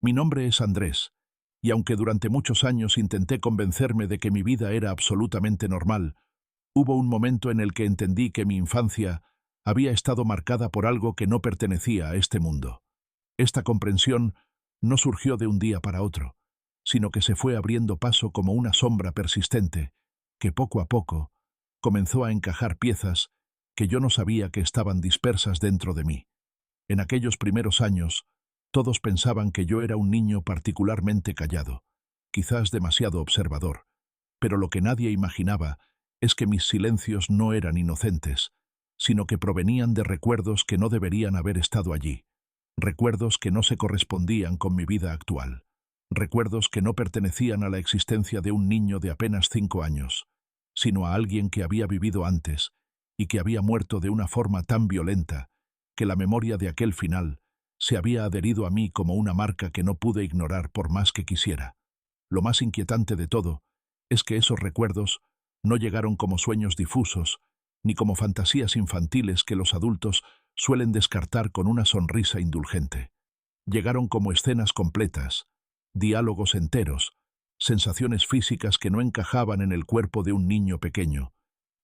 Mi nombre es Andrés, y aunque durante muchos años intenté convencerme de que mi vida era absolutamente normal, hubo un momento en el que entendí que mi infancia había estado marcada por algo que no pertenecía a este mundo. Esta comprensión no surgió de un día para otro, sino que se fue abriendo paso como una sombra persistente, que poco a poco comenzó a encajar piezas que yo no sabía que estaban dispersas dentro de mí. En aquellos primeros años, todos pensaban que yo era un niño particularmente callado, quizás demasiado observador, pero lo que nadie imaginaba es que mis silencios no eran inocentes, sino que provenían de recuerdos que no deberían haber estado allí, recuerdos que no se correspondían con mi vida actual, recuerdos que no pertenecían a la existencia de un niño de apenas 5 años, sino a alguien que había vivido antes y que había muerto de una forma tan violenta que la memoria de aquel final se había adherido a mí como una marca que no pude ignorar por más que quisiera. Lo más inquietante de todo es que esos recuerdos no llegaron como sueños difusos, ni como fantasías infantiles que los adultos suelen descartar con una sonrisa indulgente. Llegaron como escenas completas, diálogos enteros, sensaciones físicas que no encajaban en el cuerpo de un niño pequeño,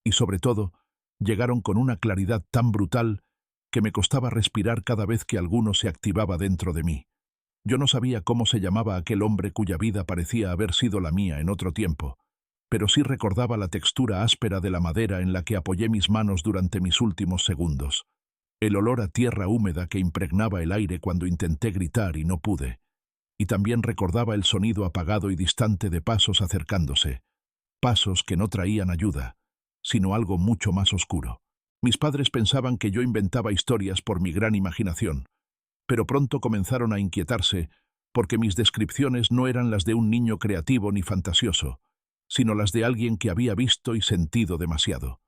y sobre todo, llegaron con una claridad tan brutal que me costaba respirar cada vez que alguno se activaba dentro de mí. Yo no sabía cómo se llamaba aquel hombre cuya vida parecía haber sido la mía en otro tiempo, pero sí recordaba la textura áspera de la madera en la que apoyé mis manos durante mis últimos segundos, el olor a tierra húmeda que impregnaba el aire cuando intenté gritar y no pude, y también recordaba el sonido apagado y distante de pasos acercándose, pasos que no traían ayuda, sino algo mucho más oscuro. Mis padres pensaban que yo inventaba historias por mi gran imaginación, pero pronto comenzaron a inquietarse porque mis descripciones no eran las de un niño creativo ni fantasioso, sino las de alguien que había visto y sentido demasiado.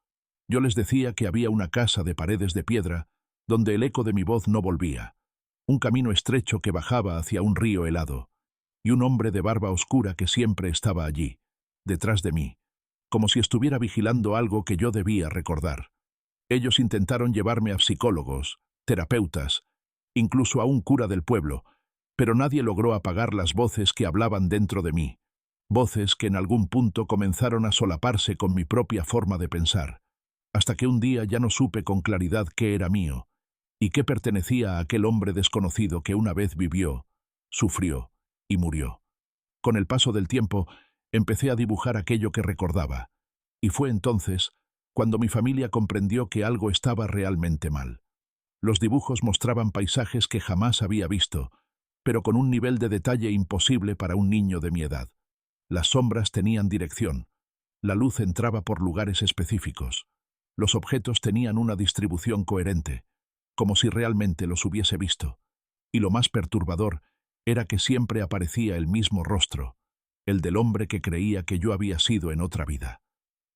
Yo les decía que había una casa de paredes de piedra donde el eco de mi voz no volvía, un camino estrecho que bajaba hacia un río helado, y un hombre de barba oscura que siempre estaba allí, detrás de mí, como si estuviera vigilando algo que yo debía recordar. Ellos intentaron llevarme a psicólogos, terapeutas, incluso a un cura del pueblo, pero nadie logró apagar las voces que hablaban dentro de mí, voces que en algún punto comenzaron a solaparse con mi propia forma de pensar, hasta que un día ya no supe con claridad qué era mío, y qué pertenecía a aquel hombre desconocido que una vez vivió, sufrió y murió. Con el paso del tiempo, empecé a dibujar aquello que recordaba, y fue entonces cuando mi familia comprendió que algo estaba realmente mal. Los dibujos mostraban paisajes que jamás había visto, pero con un nivel de detalle imposible para un niño de mi edad. Las sombras tenían dirección, la luz entraba por lugares específicos, los objetos tenían una distribución coherente, como si realmente los hubiese visto, y lo más perturbador era que siempre aparecía el mismo rostro, el del hombre que creía que yo había sido en otra vida.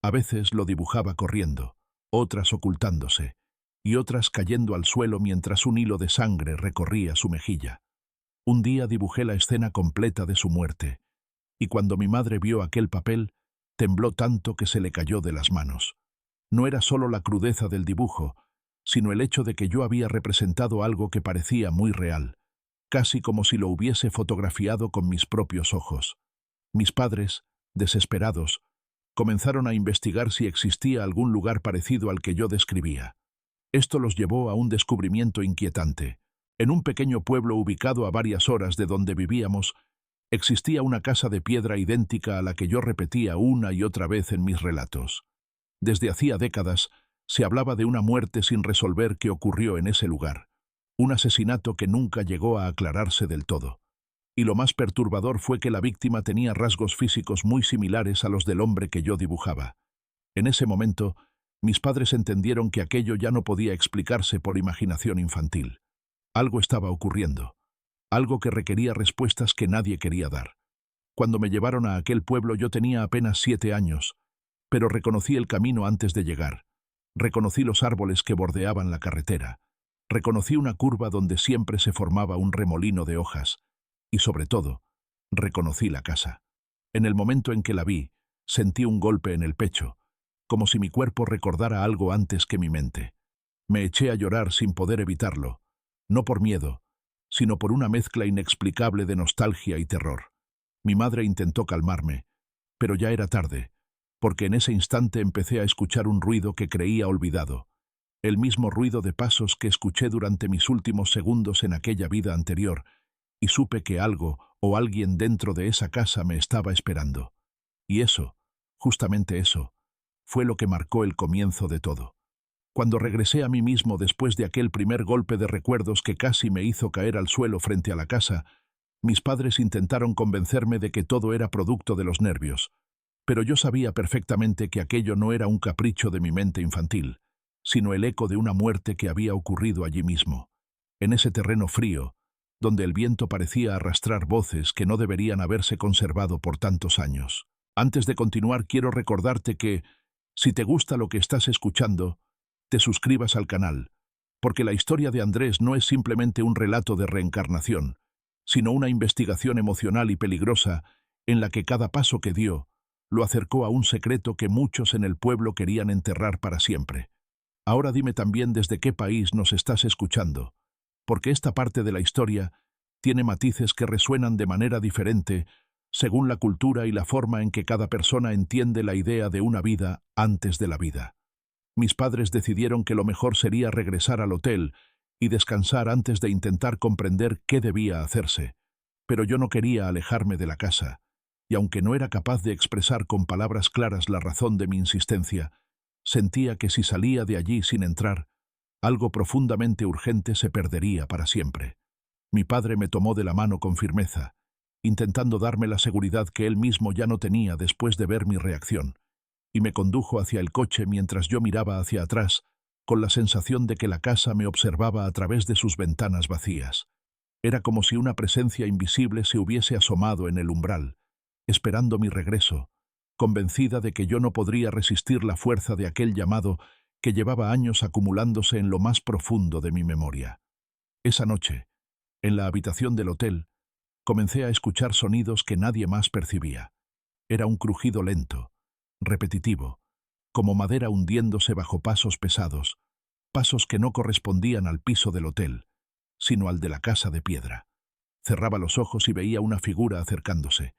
A veces lo dibujaba corriendo, otras ocultándose, y otras cayendo al suelo mientras un hilo de sangre recorría su mejilla. Un día dibujé la escena completa de su muerte, y cuando mi madre vio aquel papel, tembló tanto que se le cayó de las manos. No era solo la crudeza del dibujo, sino el hecho de que yo había representado algo que parecía muy real, casi como si lo hubiese fotografiado con mis propios ojos. Mis padres, desesperados, comenzaron a investigar si existía algún lugar parecido al que yo describía. Esto los llevó a un descubrimiento inquietante. En un pequeño pueblo ubicado a varias horas de donde vivíamos, existía una casa de piedra idéntica a la que yo repetía una y otra vez en mis relatos. Desde hacía décadas se hablaba de una muerte sin resolver que ocurrió en ese lugar, un asesinato que nunca llegó a aclararse del todo. Y lo más perturbador fue que la víctima tenía rasgos físicos muy similares a los del hombre que yo dibujaba. En ese momento, mis padres entendieron que aquello ya no podía explicarse por imaginación infantil. Algo estaba ocurriendo, algo que requería respuestas que nadie quería dar. Cuando me llevaron a aquel pueblo yo tenía apenas 7 años, pero reconocí el camino antes de llegar. Reconocí los árboles que bordeaban la carretera. Reconocí una curva donde siempre se formaba un remolino de hojas. Y sobre todo, reconocí la casa. En el momento en que la vi, sentí un golpe en el pecho, como si mi cuerpo recordara algo antes que mi mente. Me eché a llorar sin poder evitarlo, no por miedo, sino por una mezcla inexplicable de nostalgia y terror. Mi madre intentó calmarme, pero ya era tarde, porque en ese instante empecé a escuchar un ruido que creía olvidado, el mismo ruido de pasos que escuché durante mis últimos segundos en aquella vida anterior, y supe que algo o alguien dentro de esa casa me estaba esperando. Y eso, justamente eso, fue lo que marcó el comienzo de todo. Cuando regresé a mí mismo después de aquel primer golpe de recuerdos que casi me hizo caer al suelo frente a la casa, mis padres intentaron convencerme de que todo era producto de los nervios, pero yo sabía perfectamente que aquello no era un capricho de mi mente infantil, sino el eco de una muerte que había ocurrido allí mismo, en ese terreno frío, donde el viento parecía arrastrar voces que no deberían haberse conservado por tantos años. Antes de continuar, quiero recordarte que, si te gusta lo que estás escuchando, te suscribas al canal, porque la historia de Andrés no es simplemente un relato de reencarnación, sino una investigación emocional y peligrosa en la que cada paso que dio lo acercó a un secreto que muchos en el pueblo querían enterrar para siempre. Ahora dime también desde qué país nos estás escuchando, porque esta parte de la historia tiene matices que resuenan de manera diferente según la cultura y la forma en que cada persona entiende la idea de una vida antes de la vida. Mis padres decidieron que lo mejor sería regresar al hotel y descansar antes de intentar comprender qué debía hacerse, pero yo no quería alejarme de la casa, y aunque no era capaz de expresar con palabras claras la razón de mi insistencia, sentía que si salía de allí sin entrar, algo profundamente urgente se perdería para siempre. Mi padre me tomó de la mano con firmeza, intentando darme la seguridad que él mismo ya no tenía después de ver mi reacción, y me condujo hacia el coche mientras yo miraba hacia atrás, con la sensación de que la casa me observaba a través de sus ventanas vacías. Era como si una presencia invisible se hubiese asomado en el umbral, esperando mi regreso, convencida de que yo no podría resistir la fuerza de aquel llamado que llevaba años acumulándose en lo más profundo de mi memoria. Esa noche, en la habitación del hotel, comencé a escuchar sonidos que nadie más percibía. Era un crujido lento, repetitivo, como madera hundiéndose bajo pasos pesados, pasos que no correspondían al piso del hotel, sino al de la casa de piedra. Cerraba los ojos y veía una figura acercándose,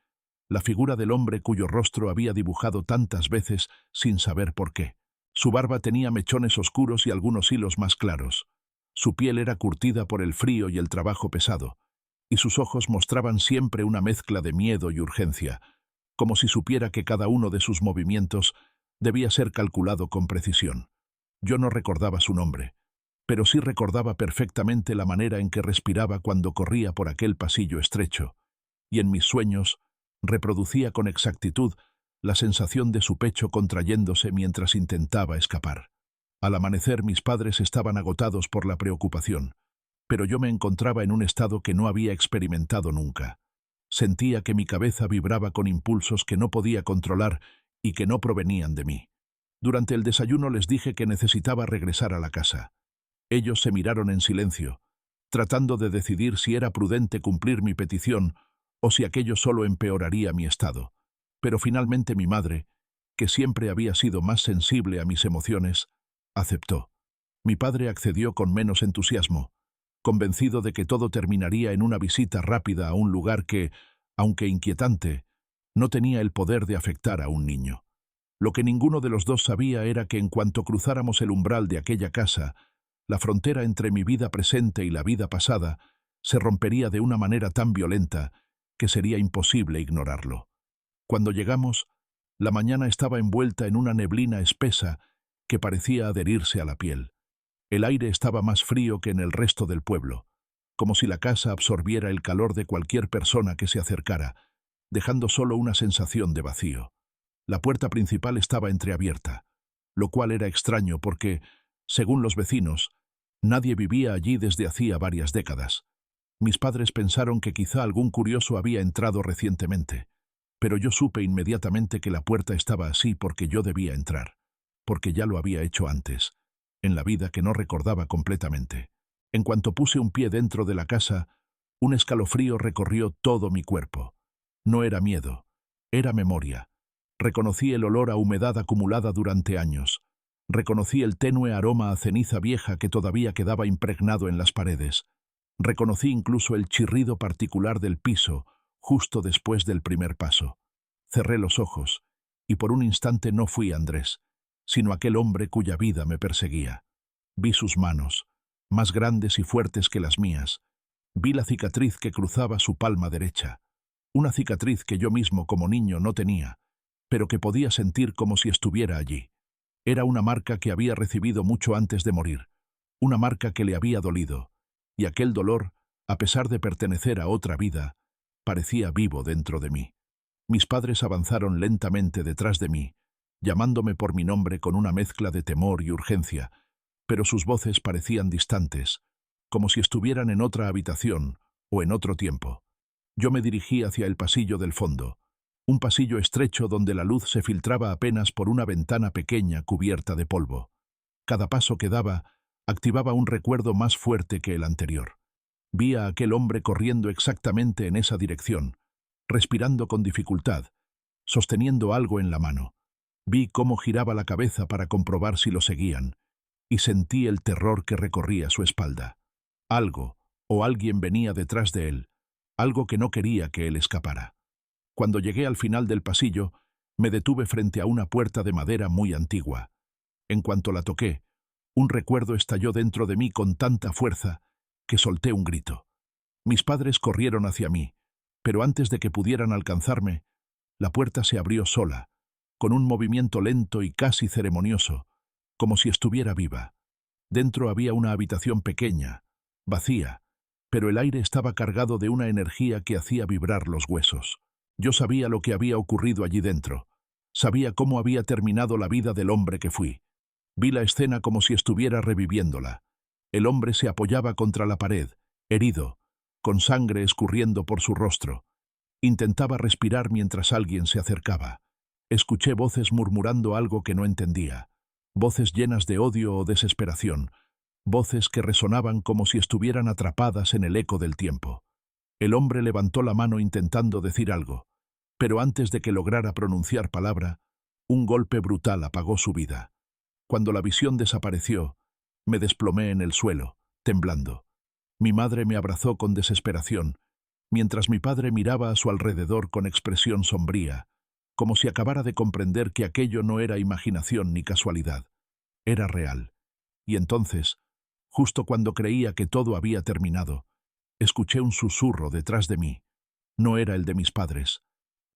la figura del hombre cuyo rostro había dibujado tantas veces sin saber por qué. Su barba tenía mechones oscuros y algunos hilos más claros. Su piel era curtida por el frío y el trabajo pesado, y sus ojos mostraban siempre una mezcla de miedo y urgencia, como si supiera que cada uno de sus movimientos debía ser calculado con precisión. Yo no recordaba su nombre, pero sí recordaba perfectamente la manera en que respiraba cuando corría por aquel pasillo estrecho, y en mis sueños reproducía con exactitud la sensación de su pecho contrayéndose mientras intentaba escapar. Al amanecer mis padres estaban agotados por la preocupación, pero yo me encontraba en un estado que no había experimentado nunca. Sentía que mi cabeza vibraba con impulsos que no podía controlar y que no provenían de mí. Durante el desayuno les dije que necesitaba regresar a la casa. Ellos se miraron en silencio, tratando de decidir si era prudente cumplir mi petición o si aquello solo empeoraría mi estado. Pero finalmente mi madre, que siempre había sido más sensible a mis emociones, aceptó. Mi padre accedió con menos entusiasmo, convencido de que todo terminaría en una visita rápida a un lugar que, aunque inquietante, no tenía el poder de afectar a un niño. Lo que ninguno de los dos sabía era que en cuanto cruzáramos el umbral de aquella casa, la frontera entre mi vida presente y la vida pasada se rompería de una manera tan violenta que sería imposible ignorarlo. Cuando llegamos, la mañana estaba envuelta en una neblina espesa que parecía adherirse a la piel. El aire estaba más frío que en el resto del pueblo, como si la casa absorbiera el calor de cualquier persona que se acercara, dejando solo una sensación de vacío. La puerta principal estaba entreabierta, lo cual era extraño porque, según los vecinos, nadie vivía allí desde hacía varias décadas. Mis padres pensaron que quizá algún curioso había entrado recientemente, pero yo supe inmediatamente que la puerta estaba así porque yo debía entrar, porque ya lo había hecho antes, en la vida que no recordaba completamente. En cuanto puse un pie dentro de la casa, un escalofrío recorrió todo mi cuerpo. No era miedo, era memoria. Reconocí el olor a humedad acumulada durante años. Reconocí el tenue aroma a ceniza vieja que todavía quedaba impregnado en las paredes. Reconocí incluso el chirrido particular del piso justo después del primer paso. Cerré los ojos, y por un instante no fui Andrés, sino aquel hombre cuya vida me perseguía. Vi sus manos, más grandes y fuertes que las mías. Vi la cicatriz que cruzaba su palma derecha. Una cicatriz que yo mismo como niño no tenía, pero que podía sentir como si estuviera allí. Era una marca que había recibido mucho antes de morir, una marca que le había dolido, y aquel dolor, a pesar de pertenecer a otra vida, parecía vivo dentro de mí. Mis padres avanzaron lentamente detrás de mí, llamándome por mi nombre con una mezcla de temor y urgencia, pero sus voces parecían distantes, como si estuvieran en otra habitación o en otro tiempo. Yo me dirigí hacia el pasillo del fondo, un pasillo estrecho donde la luz se filtraba apenas por una ventana pequeña cubierta de polvo. Cada paso que daba activaba un recuerdo más fuerte que el anterior. Vi a aquel hombre corriendo exactamente en esa dirección, respirando con dificultad, sosteniendo algo en la mano. Vi cómo giraba la cabeza para comprobar si lo seguían, y sentí el terror que recorría su espalda. Algo, o alguien venía detrás de él, algo que no quería que él escapara. Cuando llegué al final del pasillo, me detuve frente a una puerta de madera muy antigua. En cuanto la toqué, un recuerdo estalló dentro de mí con tanta fuerza que solté un grito. Mis padres corrieron hacia mí, pero antes de que pudieran alcanzarme, la puerta se abrió sola, con un movimiento lento y casi ceremonioso, como si estuviera viva. Dentro había una habitación pequeña, vacía, pero el aire estaba cargado de una energía que hacía vibrar los huesos. Yo sabía lo que había ocurrido allí dentro. Sabía cómo había terminado la vida del hombre que fui. Vi la escena como si estuviera reviviéndola. El hombre se apoyaba contra la pared, herido, con sangre escurriendo por su rostro. Intentaba respirar mientras alguien se acercaba. Escuché voces murmurando algo que no entendía. Voces llenas de odio o desesperación. Voces que resonaban como si estuvieran atrapadas en el eco del tiempo. El hombre levantó la mano intentando decir algo, pero antes de que lograra pronunciar palabra, un golpe brutal apagó su vida. Cuando la visión desapareció, me desplomé en el suelo, temblando. Mi madre me abrazó con desesperación, mientras mi padre miraba a su alrededor con expresión sombría, como si acabara de comprender que aquello no era imaginación ni casualidad. Era real. Y entonces, justo cuando creía que todo había terminado, escuché un susurro detrás de mí. No era el de mis padres.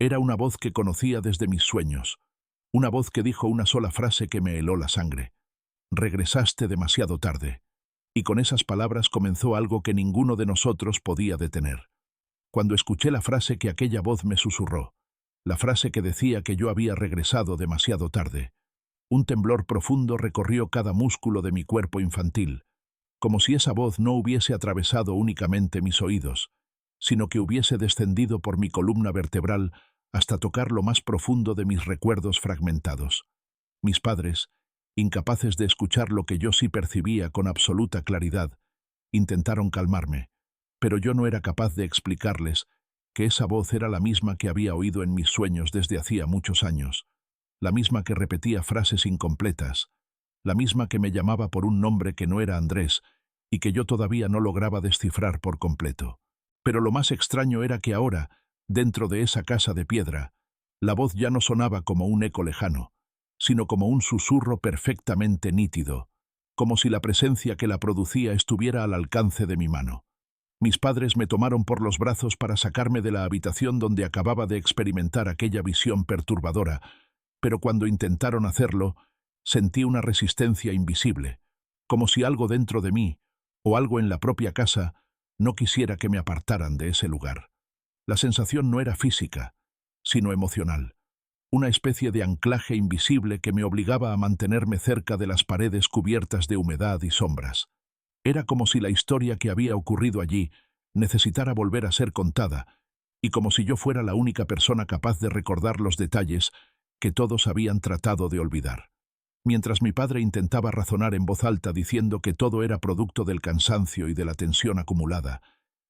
Era una voz que conocía desde mis sueños. Una voz que dijo una sola frase que me heló la sangre. Regresaste demasiado tarde. Y con esas palabras comenzó algo que ninguno de nosotros podía detener. Cuando escuché la frase que aquella voz me susurró, la frase que decía que yo había regresado demasiado tarde, un temblor profundo recorrió cada músculo de mi cuerpo infantil, como si esa voz no hubiese atravesado únicamente mis oídos, sino que hubiese descendido por mi columna vertebral hasta tocar lo más profundo de mis recuerdos fragmentados. Mis padres, incapaces de escuchar lo que yo sí percibía con absoluta claridad, intentaron calmarme, pero yo no era capaz de explicarles que esa voz era la misma que había oído en mis sueños desde hacía muchos años, la misma que repetía frases incompletas, la misma que me llamaba por un nombre que no era Andrés y que yo todavía no lograba descifrar por completo. Pero lo más extraño era que ahora, dentro de esa casa de piedra, la voz ya no sonaba como un eco lejano, sino como un susurro perfectamente nítido, como si la presencia que la producía estuviera al alcance de mi mano. Mis padres me tomaron por los brazos para sacarme de la habitación donde acababa de experimentar aquella visión perturbadora, pero cuando intentaron hacerlo, sentí una resistencia invisible, como si algo dentro de mí, o algo en la propia casa, no quisiera que me apartaran de ese lugar. La sensación no era física, sino emocional, una especie de anclaje invisible que me obligaba a mantenerme cerca de las paredes cubiertas de humedad y sombras. Era como si la historia que había ocurrido allí necesitara volver a ser contada, y como si yo fuera la única persona capaz de recordar los detalles que todos habían tratado de olvidar. Mientras mi padre intentaba razonar en voz alta diciendo que todo era producto del cansancio y de la tensión acumulada,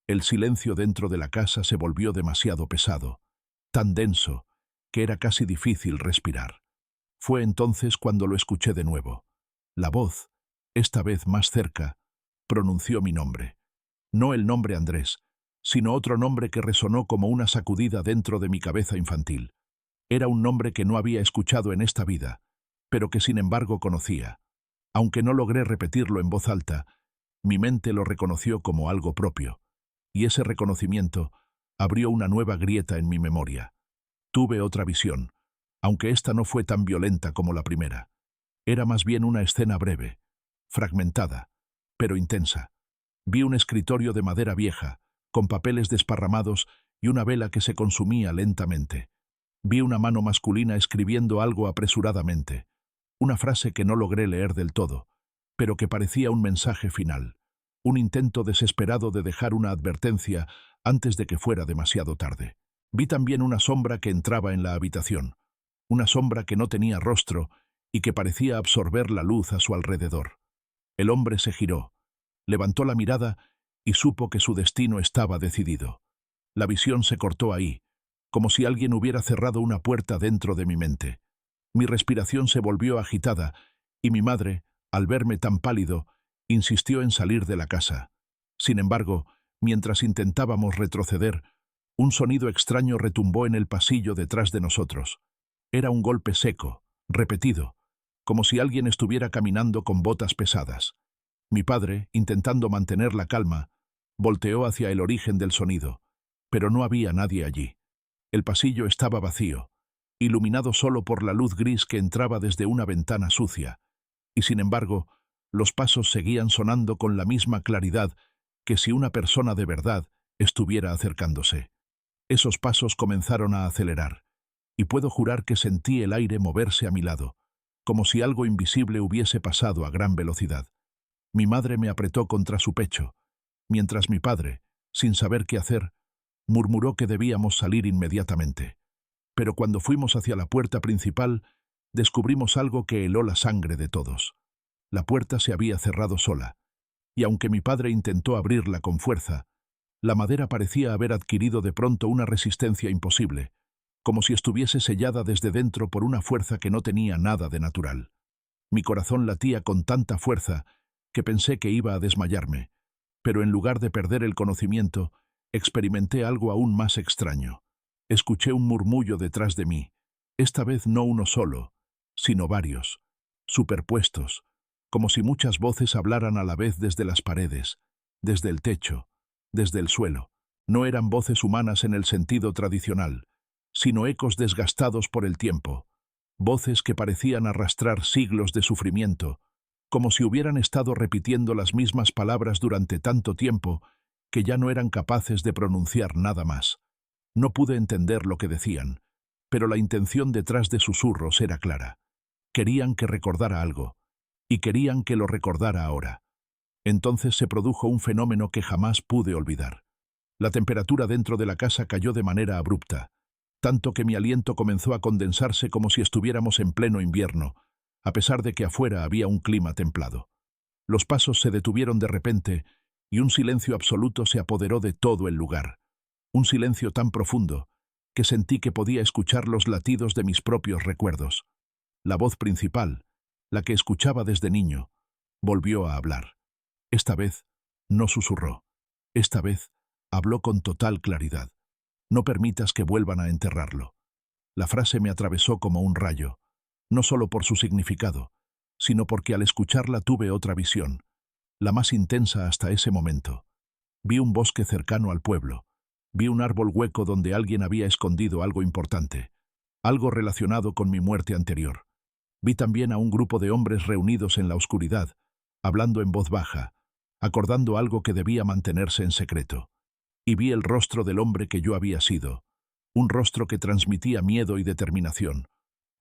el silencio dentro de la casa se volvió demasiado pesado, tan denso, que era casi difícil respirar. Fue entonces cuando lo escuché de nuevo. La voz, esta vez más cerca, pronunció mi nombre. No el nombre Andrés, sino otro nombre que resonó como una sacudida dentro de mi cabeza infantil. Era un nombre que no había escuchado en esta vida, pero que sin embargo conocía. Aunque no logré repetirlo en voz alta, mi mente lo reconoció como algo propio, y ese reconocimiento abrió una nueva grieta en mi memoria. Tuve otra visión, aunque esta no fue tan violenta como la primera. Era más bien una escena breve, fragmentada, pero intensa. Vi un escritorio de madera vieja, con papeles desparramados y una vela que se consumía lentamente. Vi una mano masculina escribiendo algo apresuradamente, una frase que no logré leer del todo, pero que parecía un mensaje final, un intento desesperado de dejar una advertencia antes de que fuera demasiado tarde. Vi también una sombra que entraba en la habitación, una sombra que no tenía rostro y que parecía absorber la luz a su alrededor. El hombre se giró, levantó la mirada y supo que su destino estaba decidido. La visión se cortó ahí, como si alguien hubiera cerrado una puerta dentro de mi mente. Mi respiración se volvió agitada y mi madre, al verme tan pálido, insistió en salir de la casa. Sin embargo, mientras intentábamos retroceder, un sonido extraño retumbó en el pasillo detrás de nosotros. Era un golpe seco, repetido, como si alguien estuviera caminando con botas pesadas. Mi padre, intentando mantener la calma, volteó hacia el origen del sonido, pero no había nadie allí. El pasillo estaba vacío, iluminado solo por la luz gris que entraba desde una ventana sucia, y sin embargo, los pasos seguían sonando con la misma claridad que si una persona de verdad estuviera acercándose. Esos pasos comenzaron a acelerar, y puedo jurar que sentí el aire moverse a mi lado, como si algo invisible hubiese pasado a gran velocidad. Mi madre me apretó contra su pecho, mientras mi padre, sin saber qué hacer, murmuró que debíamos salir inmediatamente. Pero cuando fuimos hacia la puerta principal, descubrimos algo que heló la sangre de todos. La puerta se había cerrado sola, y aunque mi padre intentó abrirla con fuerza, la madera parecía haber adquirido de pronto una resistencia imposible, como si estuviese sellada desde dentro por una fuerza que no tenía nada de natural. Mi corazón latía con tanta fuerza que pensé que iba a desmayarme, pero en lugar de perder el conocimiento, experimenté algo aún más extraño. Escuché un murmullo detrás de mí, esta vez no uno solo, sino varios, superpuestos, como si muchas voces hablaran a la vez desde las paredes, desde el techo, desde el suelo. No eran voces humanas en el sentido tradicional, sino ecos desgastados por el tiempo, voces que parecían arrastrar siglos de sufrimiento, como si hubieran estado repitiendo las mismas palabras durante tanto tiempo que ya no eran capaces de pronunciar nada más. No pude entender lo que decían, pero la intención detrás de susurros era clara. Querían que recordara algo, y querían que lo recordara ahora. Entonces se produjo un fenómeno que jamás pude olvidar. La temperatura dentro de la casa cayó de manera abrupta, tanto que mi aliento comenzó a condensarse como si estuviéramos en pleno invierno, a pesar de que afuera había un clima templado. Los pasos se detuvieron de repente y un silencio absoluto se apoderó de todo el lugar. Un silencio tan profundo que sentí que podía escuchar los latidos de mis propios recuerdos. La voz principal, la que escuchaba desde niño, volvió a hablar. Esta vez no susurró. Esta vez habló con total claridad. No permitas que vuelvan a enterrarlo. La frase me atravesó como un rayo, no solo por su significado, sino porque al escucharla tuve otra visión, la más intensa hasta ese momento. Vi un bosque cercano al pueblo. Vi un árbol hueco donde alguien había escondido algo importante, algo relacionado con mi muerte anterior. Vi también a un grupo de hombres reunidos en la oscuridad, hablando en voz baja, acordando algo que debía mantenerse en secreto. Y vi el rostro del hombre que yo había sido, un rostro que transmitía miedo y determinación,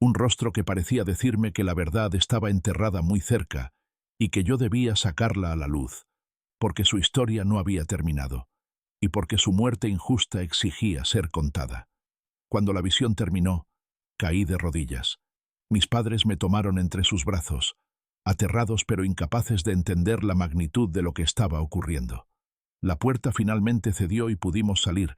un rostro que parecía decirme que la verdad estaba enterrada muy cerca y que yo debía sacarla a la luz, porque su historia no había terminado, y porque su muerte injusta exigía ser contada. Cuando la visión terminó, caí de rodillas. Mis padres me tomaron entre sus brazos, aterrados pero incapaces de entender la magnitud de lo que estaba ocurriendo. La puerta finalmente cedió y pudimos salir,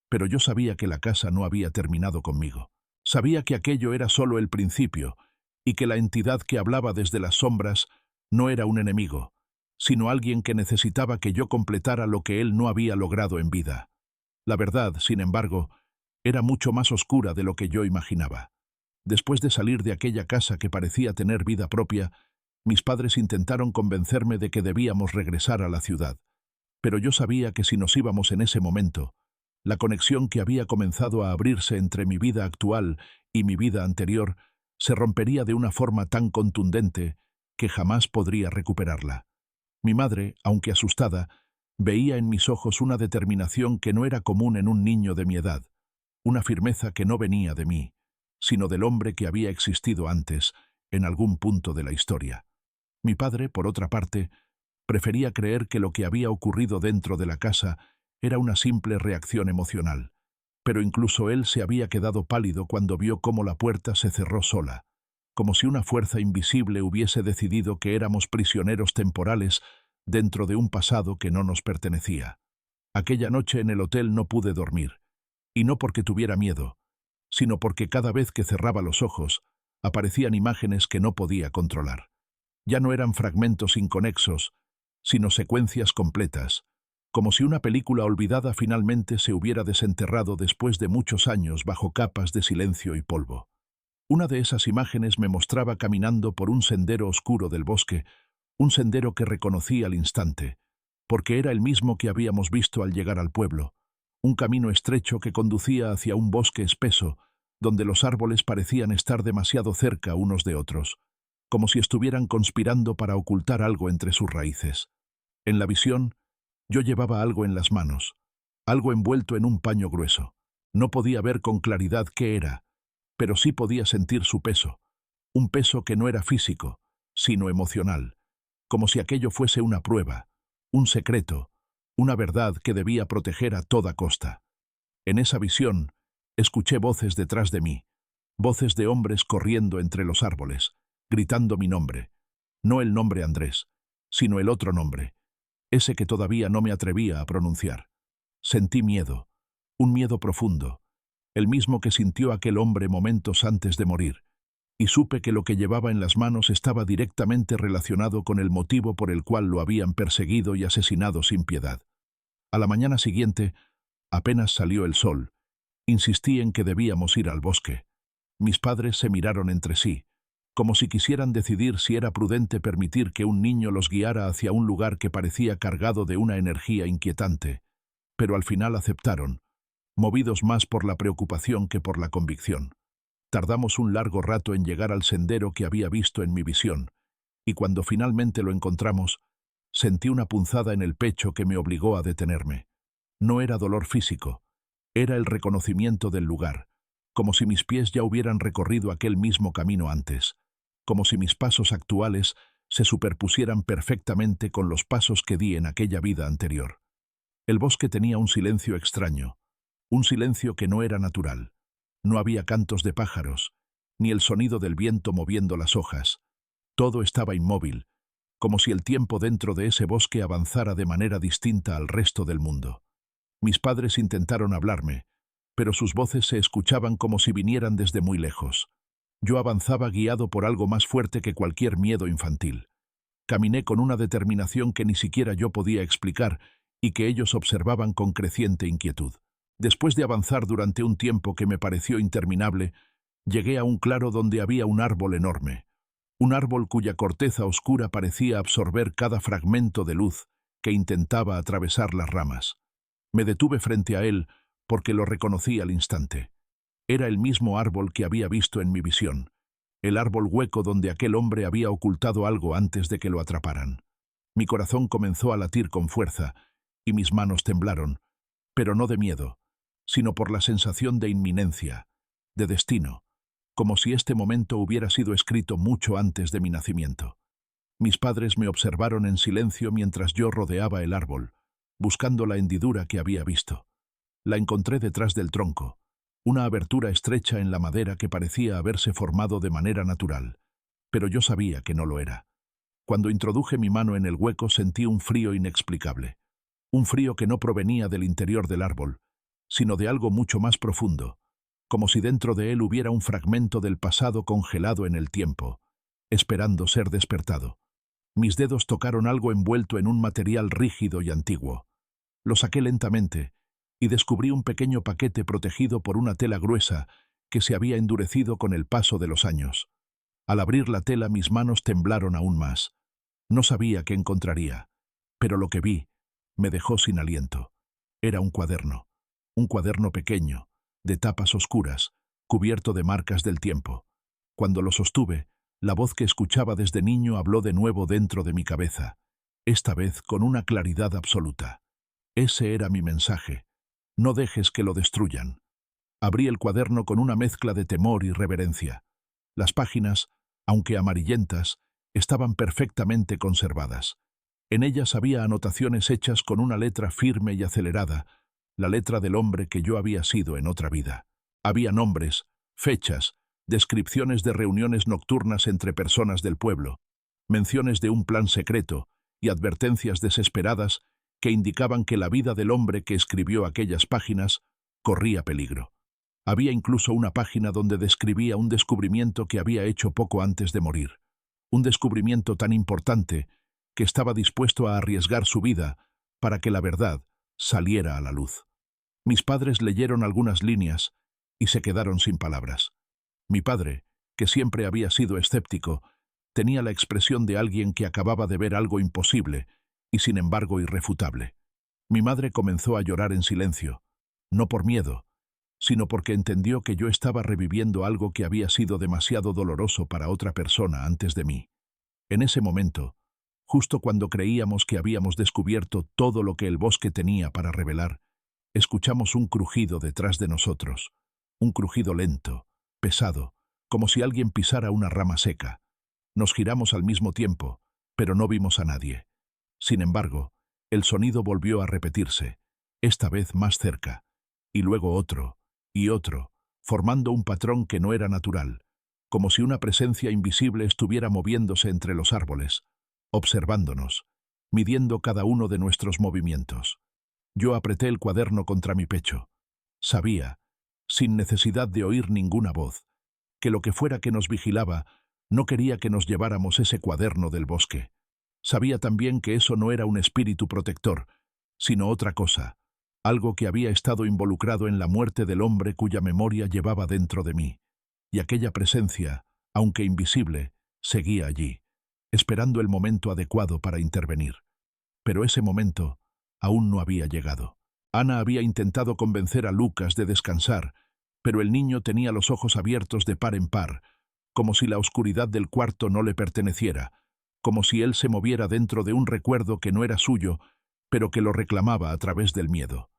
pero yo sabía que la casa no había terminado conmigo. Sabía que aquello era solo el principio, y que la entidad que hablaba desde las sombras no era un enemigo, sino alguien que necesitaba que yo completara lo que él no había logrado en vida. La verdad, sin embargo, era mucho más oscura de lo que yo imaginaba. Después de salir de aquella casa que parecía tener vida propia, mis padres intentaron convencerme de que debíamos regresar a la ciudad. Pero yo sabía que si nos íbamos en ese momento, la conexión que había comenzado a abrirse entre mi vida actual y mi vida anterior se rompería de una forma tan contundente que jamás podría recuperarla. Mi madre, aunque asustada, veía en mis ojos una determinación que no era común en un niño de mi edad, una firmeza que no venía de mí, sino del hombre que había existido antes, en algún punto de la historia. Mi padre, por otra parte, prefería creer que lo que había ocurrido dentro de la casa era una simple reacción emocional, pero incluso él se había quedado pálido cuando vio cómo la puerta se cerró sola, como si una fuerza invisible hubiese decidido que éramos prisioneros temporales dentro de un pasado que no nos pertenecía. Aquella noche en el hotel no pude dormir, y no porque tuviera miedo, sino porque cada vez que cerraba los ojos, aparecían imágenes que no podía controlar. Ya no eran fragmentos inconexos, sino secuencias completas, como si una película olvidada finalmente se hubiera desenterrado después de muchos años bajo capas de silencio y polvo. Una de esas imágenes me mostraba caminando por un sendero oscuro del bosque, un sendero que reconocí al instante, porque era el mismo que habíamos visto al llegar al pueblo, un camino estrecho que conducía hacia un bosque espeso, donde los árboles parecían estar demasiado cerca unos de otros, como si estuvieran conspirando para ocultar algo entre sus raíces. En la visión, yo llevaba algo en las manos, algo envuelto en un paño grueso. No podía ver con claridad qué era, pero sí podía sentir su peso, un peso que no era físico, sino emocional, como si aquello fuese una prueba, un secreto, una verdad que debía proteger a toda costa. En esa visión, escuché voces detrás de mí, voces de hombres corriendo entre los árboles, gritando mi nombre, no el nombre Andrés, sino el otro nombre, ese que todavía no me atrevía a pronunciar. Sentí miedo, un miedo profundo, el mismo que sintió aquel hombre momentos antes de morir, y supe que lo que llevaba en las manos estaba directamente relacionado con el motivo por el cual lo habían perseguido y asesinado sin piedad. A la mañana siguiente, apenas salió el sol, insistí en que debíamos ir al bosque. Mis padres se miraron entre sí, como si quisieran decidir si era prudente permitir que un niño los guiara hacia un lugar que parecía cargado de una energía inquietante, pero al final aceptaron, movidos más por la preocupación que por la convicción. Tardamos un largo rato en llegar al sendero que había visto en mi visión, y cuando finalmente lo encontramos, sentí una punzada en el pecho que me obligó a detenerme. No era dolor físico, era el reconocimiento del lugar, como si mis pies ya hubieran recorrido aquel mismo camino antes, como si mis pasos actuales se superpusieran perfectamente con los pasos que di en aquella vida anterior. El bosque tenía un silencio extraño, un silencio que no era natural. No había cantos de pájaros, ni el sonido del viento moviendo las hojas. Todo estaba inmóvil, como si el tiempo dentro de ese bosque avanzara de manera distinta al resto del mundo. Mis padres intentaron hablarme, pero sus voces se escuchaban como si vinieran desde muy lejos. Yo avanzaba guiado por algo más fuerte que cualquier miedo infantil. Caminé con una determinación que ni siquiera yo podía explicar y que ellos observaban con creciente inquietud. Después de avanzar durante un tiempo que me pareció interminable, llegué a un claro donde había un árbol enorme, un árbol cuya corteza oscura parecía absorber cada fragmento de luz que intentaba atravesar las ramas. Me detuve frente a él porque lo reconocí al instante. Era el mismo árbol que había visto en mi visión, el árbol hueco donde aquel hombre había ocultado algo antes de que lo atraparan. Mi corazón comenzó a latir con fuerza y mis manos temblaron, pero no de miedo, sino por la sensación de inminencia, de destino, como si este momento hubiera sido escrito mucho antes de mi nacimiento. Mis padres me observaron en silencio mientras yo rodeaba el árbol, buscando la hendidura que había visto. La encontré detrás del tronco, una abertura estrecha en la madera que parecía haberse formado de manera natural, pero yo sabía que no lo era. Cuando introduje mi mano en el hueco sentí un frío inexplicable, un frío que no provenía del interior del árbol, sino de algo mucho más profundo, como si dentro de él hubiera un fragmento del pasado congelado en el tiempo, esperando ser despertado. Mis dedos tocaron algo envuelto en un material rígido y antiguo. Lo saqué lentamente y descubrí un pequeño paquete protegido por una tela gruesa que se había endurecido con el paso de los años. Al abrir la tela mis manos temblaron aún más. No sabía qué encontraría, pero lo que vi me dejó sin aliento. Era un cuaderno pequeño, de tapas oscuras, cubierto de marcas del tiempo. Cuando lo sostuve, la voz que escuchaba desde niño habló de nuevo dentro de mi cabeza, esta vez con una claridad absoluta. Ese era mi mensaje. No dejes que lo destruyan. Abrí el cuaderno con una mezcla de temor y reverencia. Las páginas, aunque amarillentas, estaban perfectamente conservadas. En ellas había anotaciones hechas con una letra firme y acelerada, la letra del hombre que yo había sido en otra vida. Había nombres, fechas, descripciones de reuniones nocturnas entre personas del pueblo, menciones de un plan secreto y advertencias desesperadas que indicaban que la vida del hombre que escribió aquellas páginas corría peligro. Había incluso una página donde describía un descubrimiento que había hecho poco antes de morir. Un descubrimiento tan importante que estaba dispuesto a arriesgar su vida para que la verdad saliera a la luz. Mis padres leyeron algunas líneas y se quedaron sin palabras. Mi padre, que siempre había sido escéptico, tenía la expresión de alguien que acababa de ver algo imposible y sin embargo irrefutable. Mi madre comenzó a llorar en silencio, no por miedo, sino porque entendió que yo estaba reviviendo algo que había sido demasiado doloroso para otra persona antes de mí. En ese momento, justo cuando creíamos que habíamos descubierto todo lo que el bosque tenía para revelar, escuchamos un crujido detrás de nosotros, un crujido lento, pesado, como si alguien pisara una rama seca. Nos giramos al mismo tiempo, pero no vimos a nadie. Sin embargo, el sonido volvió a repetirse, esta vez más cerca, y luego otro, y otro, formando un patrón que no era natural, como si una presencia invisible estuviera moviéndose entre los árboles, observándonos, midiendo cada uno de nuestros movimientos. Yo apreté el cuaderno contra mi pecho. Sabía, sin necesidad de oír ninguna voz, que lo que fuera que nos vigilaba no quería que nos lleváramos ese cuaderno del bosque. Sabía también que eso no era un espíritu protector, sino otra cosa, algo que había estado involucrado en la muerte del hombre cuya memoria llevaba dentro de mí. Y aquella presencia, aunque invisible, seguía allí, esperando el momento adecuado para intervenir. Pero ese momento aún no había llegado. Ana había intentado convencer a Lucas de descansar, pero el niño tenía los ojos abiertos de par en par, como si la oscuridad del cuarto no le perteneciera, como si él se moviera dentro de un recuerdo que no era suyo, pero que lo reclamaba a través del miedo.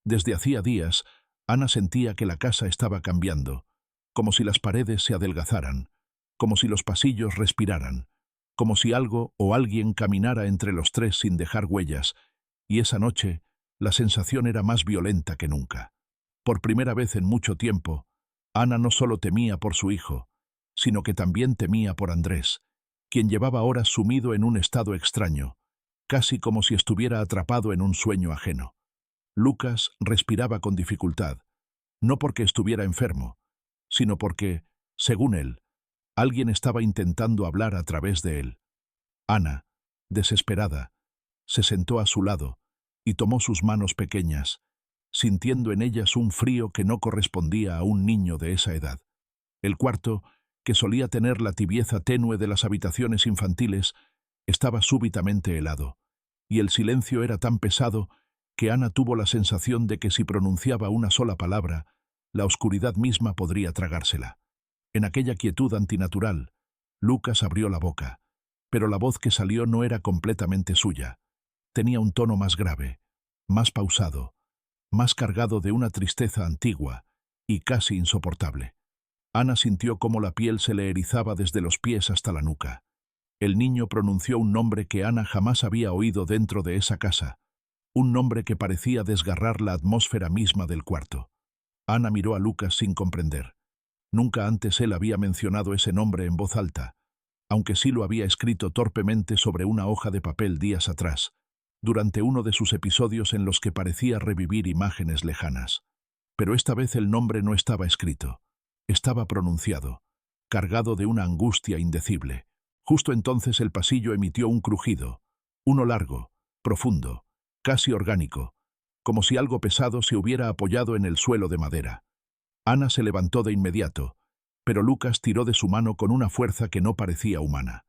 Desde hacía días, Ana sentía que la casa estaba cambiando, como si las paredes se adelgazaran, como si los pasillos respiraran, como si algo o alguien caminara entre los tres sin dejar huellas, y esa noche la sensación era más violenta que nunca. Por primera vez en mucho tiempo, Ana no solo temía por su hijo, sino que también temía por Andrés, quien llevaba horas sumido en un estado extraño, casi como si estuviera atrapado en un sueño ajeno. Lucas respiraba con dificultad, no porque estuviera enfermo, sino porque, según él, alguien estaba intentando hablar a través de él. Ana, desesperada, se sentó a su lado y tomó sus manos pequeñas, sintiendo en ellas un frío que no correspondía a un niño de esa edad. El cuarto, que solía tener la tibieza tenue de las habitaciones infantiles, estaba súbitamente helado, y el silencio era tan pesado que Ana tuvo la sensación de que si pronunciaba una sola palabra, la oscuridad misma podría tragársela. En aquella quietud antinatural, Lucas abrió la boca, pero la voz que salió no era completamente suya. Tenía un tono más grave, más pausado, más cargado de una tristeza antigua y casi insoportable. Ana sintió cómo la piel se le erizaba desde los pies hasta la nuca. El niño pronunció un nombre que Ana jamás había oído dentro de esa casa, un nombre que parecía desgarrar la atmósfera misma del cuarto. Ana miró a Lucas sin comprender. Nunca antes él había mencionado ese nombre en voz alta, aunque sí lo había escrito torpemente sobre una hoja de papel días atrás, durante uno de sus episodios en los que parecía revivir imágenes lejanas. Pero esta vez el nombre no estaba escrito, estaba pronunciado, cargado de una angustia indecible, Justo entonces el pasillo emitió un crujido, uno largo, profundo, casi orgánico, como si algo pesado se hubiera apoyado en el suelo de madera. Ana se levantó de inmediato, pero Lucas tiró de su mano con una fuerza que no parecía humana.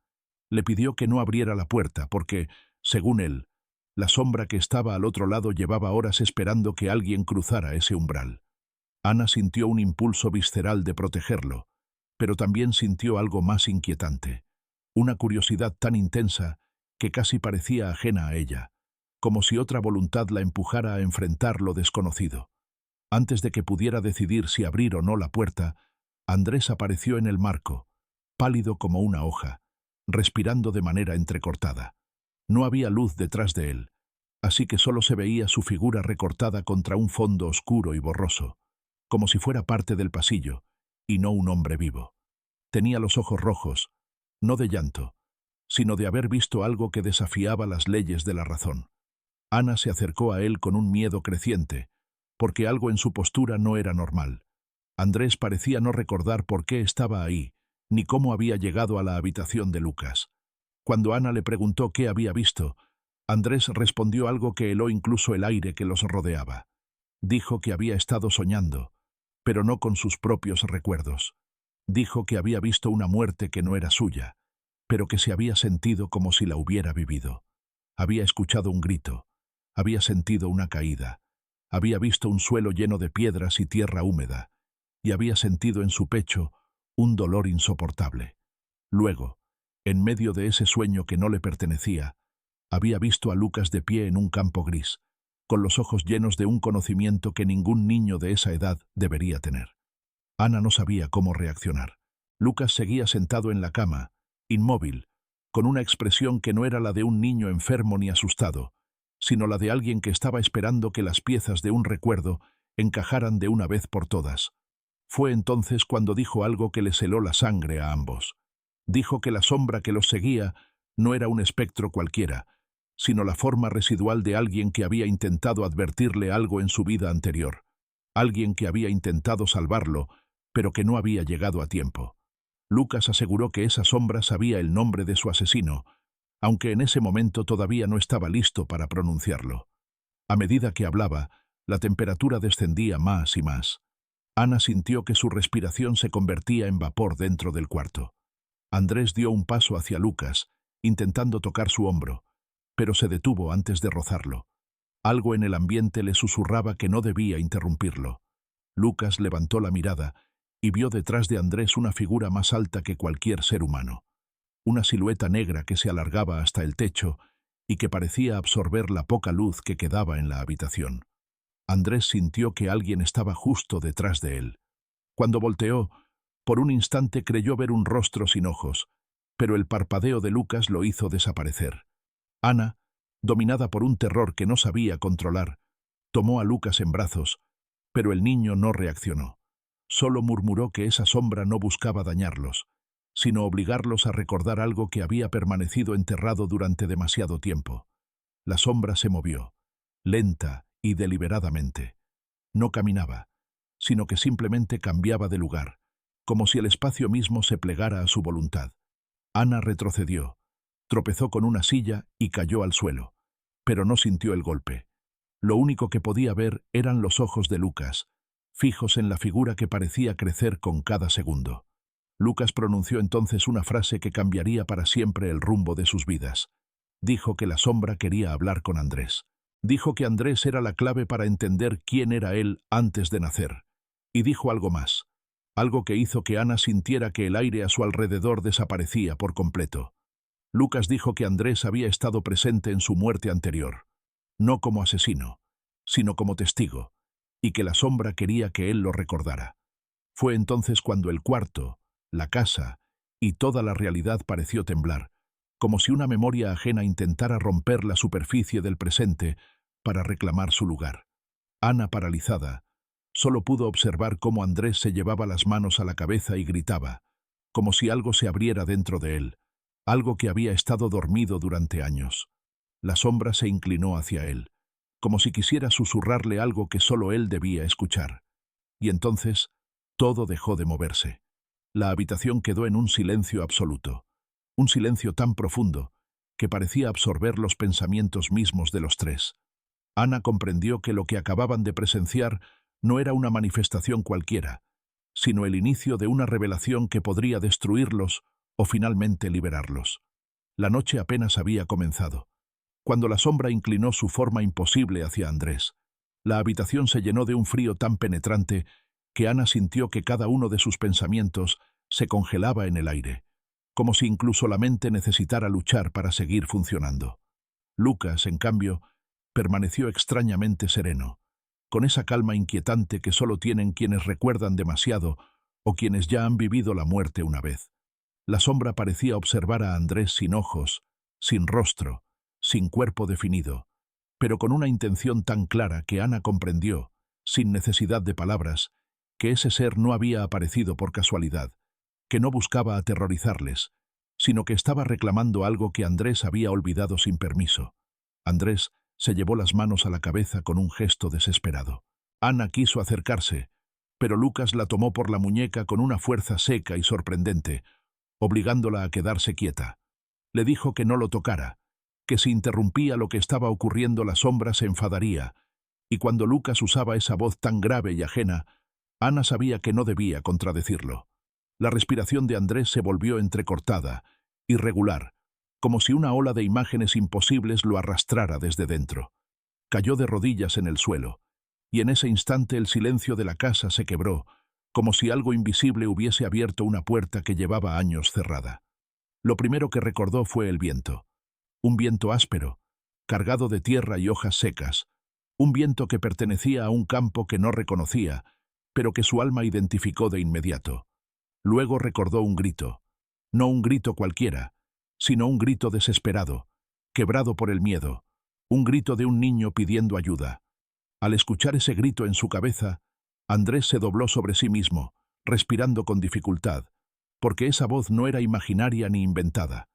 Le pidió que no abriera la puerta porque, según él, la sombra que estaba al otro lado llevaba horas esperando que alguien cruzara ese umbral. Ana sintió un impulso visceral de protegerlo, pero también sintió algo más inquietante, una curiosidad tan intensa que casi parecía ajena a ella, como si otra voluntad la empujara a enfrentar lo desconocido. Antes de que pudiera decidir si abrir o no la puerta, Andrés apareció en el marco, pálido como una hoja, respirando de manera entrecortada. No había luz detrás de él, así que solo se veía su figura recortada contra un fondo oscuro y borroso, como si fuera parte del pasillo, y no un hombre vivo. Tenía los ojos rojos, no de llanto, sino de haber visto algo que desafiaba las leyes de la razón. Ana se acercó a él con un miedo creciente, porque algo en su postura no era normal. Andrés parecía no recordar por qué estaba ahí, ni cómo había llegado a la habitación de Lucas. Cuando Ana le preguntó qué había visto, Andrés respondió algo que heló incluso el aire que los rodeaba. Dijo que había estado soñando, pero no con sus propios recuerdos. Dijo que había visto una muerte que no era suya, pero que se había sentido como si la hubiera vivido. Había escuchado un grito, había sentido una caída, había visto un suelo lleno de piedras y tierra húmeda, y había sentido en su pecho un dolor insoportable. Luego, en medio de ese sueño que no le pertenecía, había visto a Lucas de pie en un campo gris, con los ojos llenos de un conocimiento que ningún niño de esa edad debería tener. Ana no sabía cómo reaccionar. Lucas seguía sentado en la cama, inmóvil, con una expresión que no era la de un niño enfermo ni asustado, sino la de alguien que estaba esperando que las piezas de un recuerdo encajaran de una vez por todas. Fue entonces cuando dijo algo que les heló la sangre a ambos. Dijo que la sombra que los seguía no era un espectro cualquiera, sino la forma residual de alguien que había intentado advertirle algo en su vida anterior, alguien que había intentado salvarlo, pero que no había llegado a tiempo. Lucas aseguró que esa sombra sabía el nombre de su asesino, aunque en ese momento todavía no estaba listo para pronunciarlo. A medida que hablaba, la temperatura descendía más y más. Ana sintió que su respiración se convertía en vapor dentro del cuarto. Andrés dio un paso hacia Lucas, intentando tocar su hombro, pero se detuvo antes de rozarlo. Algo en el ambiente le susurraba que no debía interrumpirlo. Lucas levantó la mirada y vio detrás de Andrés una figura más alta que cualquier ser humano. Una silueta negra que se alargaba hasta el techo y que parecía absorber la poca luz que quedaba en la habitación. Andrés sintió que alguien estaba justo detrás de él. Cuando volteó, por un instante creyó ver un rostro sin ojos, pero el parpadeo de Lucas lo hizo desaparecer. Ana, dominada por un terror que no sabía controlar, tomó a Lucas en brazos, pero el niño no reaccionó. Solo murmuró que esa sombra no buscaba dañarlos, sino obligarlos a recordar algo que había permanecido enterrado durante demasiado tiempo. La sombra se movió, lenta y deliberadamente. No caminaba, sino que simplemente cambiaba de lugar, como si el espacio mismo se plegara a su voluntad. Ana retrocedió, tropezó con una silla y cayó al suelo, pero no sintió el golpe. Lo único que podía ver eran los ojos de Lucas, fijos en la figura que parecía crecer con cada segundo. Lucas pronunció entonces una frase que cambiaría para siempre el rumbo de sus vidas. Dijo que la sombra quería hablar con Andrés. Dijo que Andrés era la clave para entender quién era él antes de nacer. Y dijo algo más, algo que hizo que Ana sintiera que el aire a su alrededor desaparecía por completo. Lucas dijo que Andrés había estado presente en su muerte anterior, no como asesino, sino como testigo, y que la sombra quería que él lo recordara. Fue entonces cuando el cuarto, la casa y toda la realidad pareció temblar, como si una memoria ajena intentara romper la superficie del presente para reclamar su lugar. Ana, paralizada, solo pudo observar cómo Andrés se llevaba las manos a la cabeza y gritaba, como si algo se abriera dentro de él, algo que había estado dormido durante años. La sombra se inclinó hacia él, como si quisiera susurrarle algo que solo él debía escuchar. Y entonces, todo dejó de moverse. La habitación quedó en un silencio absoluto. un silencio tan profundo que parecía absorber los pensamientos mismos de los tres. Ana comprendió que lo que acababan de presenciar no era una manifestación cualquiera, sino el inicio de una revelación que podría destruirlos o finalmente liberarlos. La noche apenas había comenzado, cuando la sombra inclinó su forma imposible hacia Andrés. La habitación se llenó de un frío tan penetrante que Ana sintió que cada uno de sus pensamientos se congelaba en el aire, como si incluso la mente necesitara luchar para seguir funcionando. Lucas, en cambio, permaneció extrañamente sereno, con esa calma inquietante que solo tienen quienes recuerdan demasiado o quienes ya han vivido la muerte una vez. La sombra parecía observar a Andrés sin ojos, sin rostro, sin cuerpo definido, pero con una intención tan clara que Ana comprendió, sin necesidad de palabras, que ese ser no había aparecido por casualidad, que no buscaba aterrorizarles, sino que estaba reclamando algo que Andrés había olvidado sin permiso. Andrés se llevó las manos a la cabeza con un gesto desesperado. Ana quiso acercarse, pero Lucas la tomó por la muñeca con una fuerza seca y sorprendente, obligándola a quedarse quieta. Le dijo que no lo tocara, que si interrumpía lo que estaba ocurriendo la sombra se enfadaría, y cuando Lucas usaba esa voz tan grave y ajena, Ana sabía que no debía contradecirlo. La respiración de Andrés se volvió entrecortada, irregular, como si una ola de imágenes imposibles lo arrastrara desde dentro. Cayó de rodillas en el suelo, y en ese instante el silencio de la casa se quebró, como si algo invisible hubiese abierto una puerta que llevaba años cerrada. Lo primero que recordó fue el viento. Un viento áspero, cargado de tierra y hojas secas, un viento que pertenecía a un campo que no reconocía, pero que su alma identificó de inmediato. Luego recordó un grito, no un grito cualquiera, sino un grito desesperado, quebrado por el miedo, un grito de un niño pidiendo ayuda. Al escuchar ese grito en su cabeza, Andrés se dobló sobre sí mismo, respirando con dificultad, porque esa voz no era imaginaria ni inventada.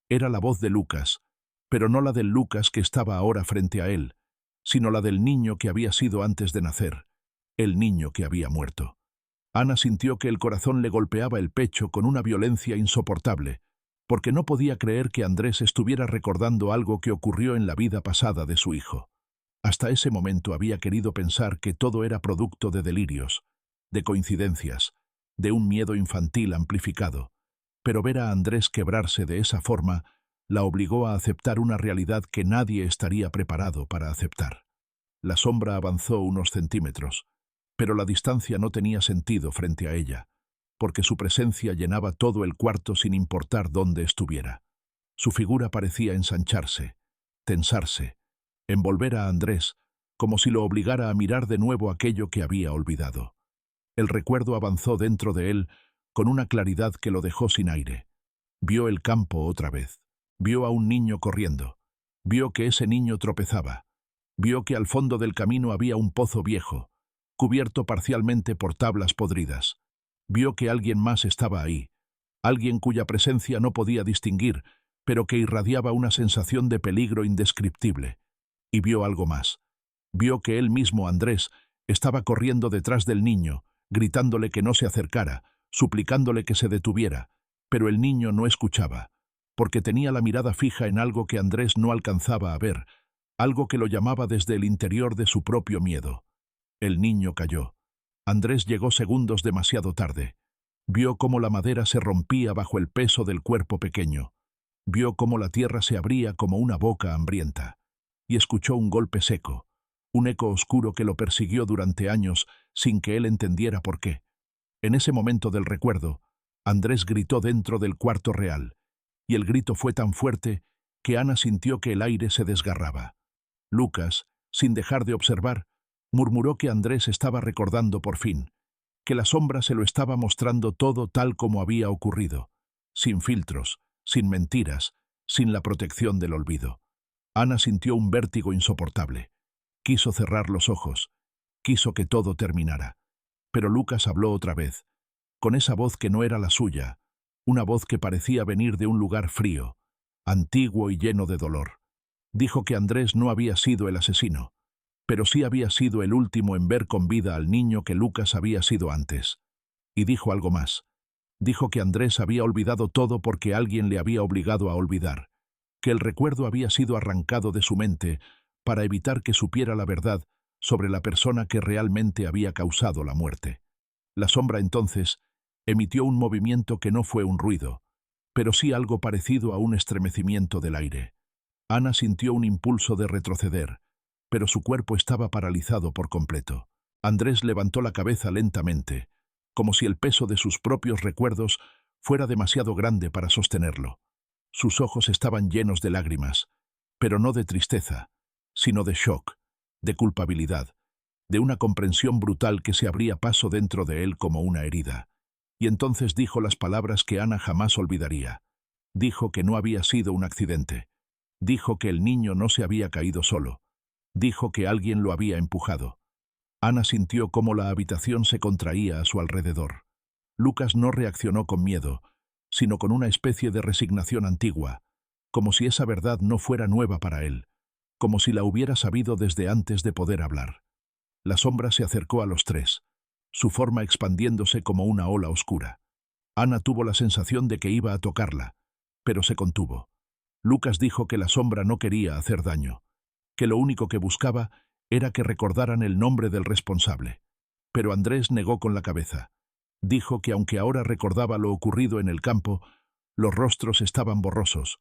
Era la voz de Lucas, pero no la del Lucas que estaba ahora frente a él, sino la del niño que había sido antes de nacer, el niño que había muerto. Ana sintió que el corazón le golpeaba el pecho con una violencia insoportable, porque no podía creer que Andrés estuviera recordando algo que ocurrió en la vida pasada de su hijo. Hasta ese momento había querido pensar que todo era producto de delirios, de coincidencias, de un miedo infantil amplificado, pero ver a Andrés quebrarse de esa forma la obligó a aceptar una realidad que nadie estaría preparado para aceptar. La sombra avanzó unos centímetros, pero la distancia no tenía sentido frente a ella, porque su presencia llenaba todo el cuarto sin importar dónde estuviera. Su figura parecía ensancharse, tensarse, envolver a Andrés, como si lo obligara a mirar de nuevo aquello que había olvidado. El recuerdo avanzó dentro de él con una claridad que lo dejó sin aire. Vio el campo otra vez. Vio a un niño corriendo. Vio que ese niño tropezaba. Vio que al fondo del camino había un pozo viejo, cubierto parcialmente por tablas podridas. Vio que alguien más estaba ahí, alguien cuya presencia no podía distinguir, pero que irradiaba una sensación de peligro indescriptible. Y vio algo más. Vio que él mismo, Andrés, estaba corriendo detrás del niño, gritándole que no se acercara, suplicándole que se detuviera, pero el niño no escuchaba, porque tenía la mirada fija en algo que Andrés no alcanzaba a ver, algo que lo llamaba desde el interior de su propio miedo. El niño cayó. Andrés llegó segundos demasiado tarde. Vio cómo la madera se rompía bajo el peso del cuerpo pequeño. Vio cómo la tierra se abría como una boca hambrienta. Y escuchó un golpe seco, un eco oscuro que lo persiguió durante años sin que él entendiera por qué. En ese momento del recuerdo, Andrés gritó dentro del cuarto real, y el grito fue tan fuerte que Ana sintió que el aire se desgarraba. Lucas, sin dejar de observar, murmuró que Andrés estaba recordando por fin, que la sombra se lo estaba mostrando todo tal como había ocurrido, sin filtros, sin mentiras, sin la protección del olvido. Ana sintió un vértigo insoportable. Quiso cerrar los ojos, quiso que todo terminara. Pero Lucas habló otra vez, con esa voz que no era la suya, una voz que parecía venir de un lugar frío, antiguo y lleno de dolor. Dijo que Andrés no había sido el asesino, pero sí había sido el último en ver con vida al niño que Lucas había sido antes. Y dijo algo más. Dijo que Andrés había olvidado todo porque alguien le había obligado a olvidar, que el recuerdo había sido arrancado de su mente para evitar que supiera la verdad sobre la persona que realmente había causado la muerte. La sombra entonces emitió un movimiento que no fue un ruido, pero sí algo parecido a un estremecimiento del aire. Ana sintió un impulso de retroceder, pero su cuerpo estaba paralizado por completo. Andrés levantó la cabeza lentamente, como si el peso de sus propios recuerdos fuera demasiado grande para sostenerlo. Sus ojos estaban llenos de lágrimas, pero no de tristeza, sino de shock, de culpabilidad, de una comprensión brutal que se abría paso dentro de él como una herida. Y entonces dijo las palabras que Ana jamás olvidaría. Dijo que no había sido un accidente. Dijo que el niño no se había caído solo. Dijo que alguien lo había empujado. Ana sintió cómo la habitación se contraía a su alrededor. Lucas no reaccionó con miedo, sino con una especie de resignación antigua, como si esa verdad no fuera nueva para él, como si la hubiera sabido desde antes de poder hablar. La sombra se acercó a los tres, su forma expandiéndose como una ola oscura. Ana tuvo la sensación de que iba a tocarla, pero se contuvo. Lucas dijo que la sombra no quería hacer daño, que lo único que buscaba era que recordaran el nombre del responsable. Pero Andrés negó con la cabeza. Dijo que aunque ahora recordaba lo ocurrido en el campo, los rostros estaban borrosos,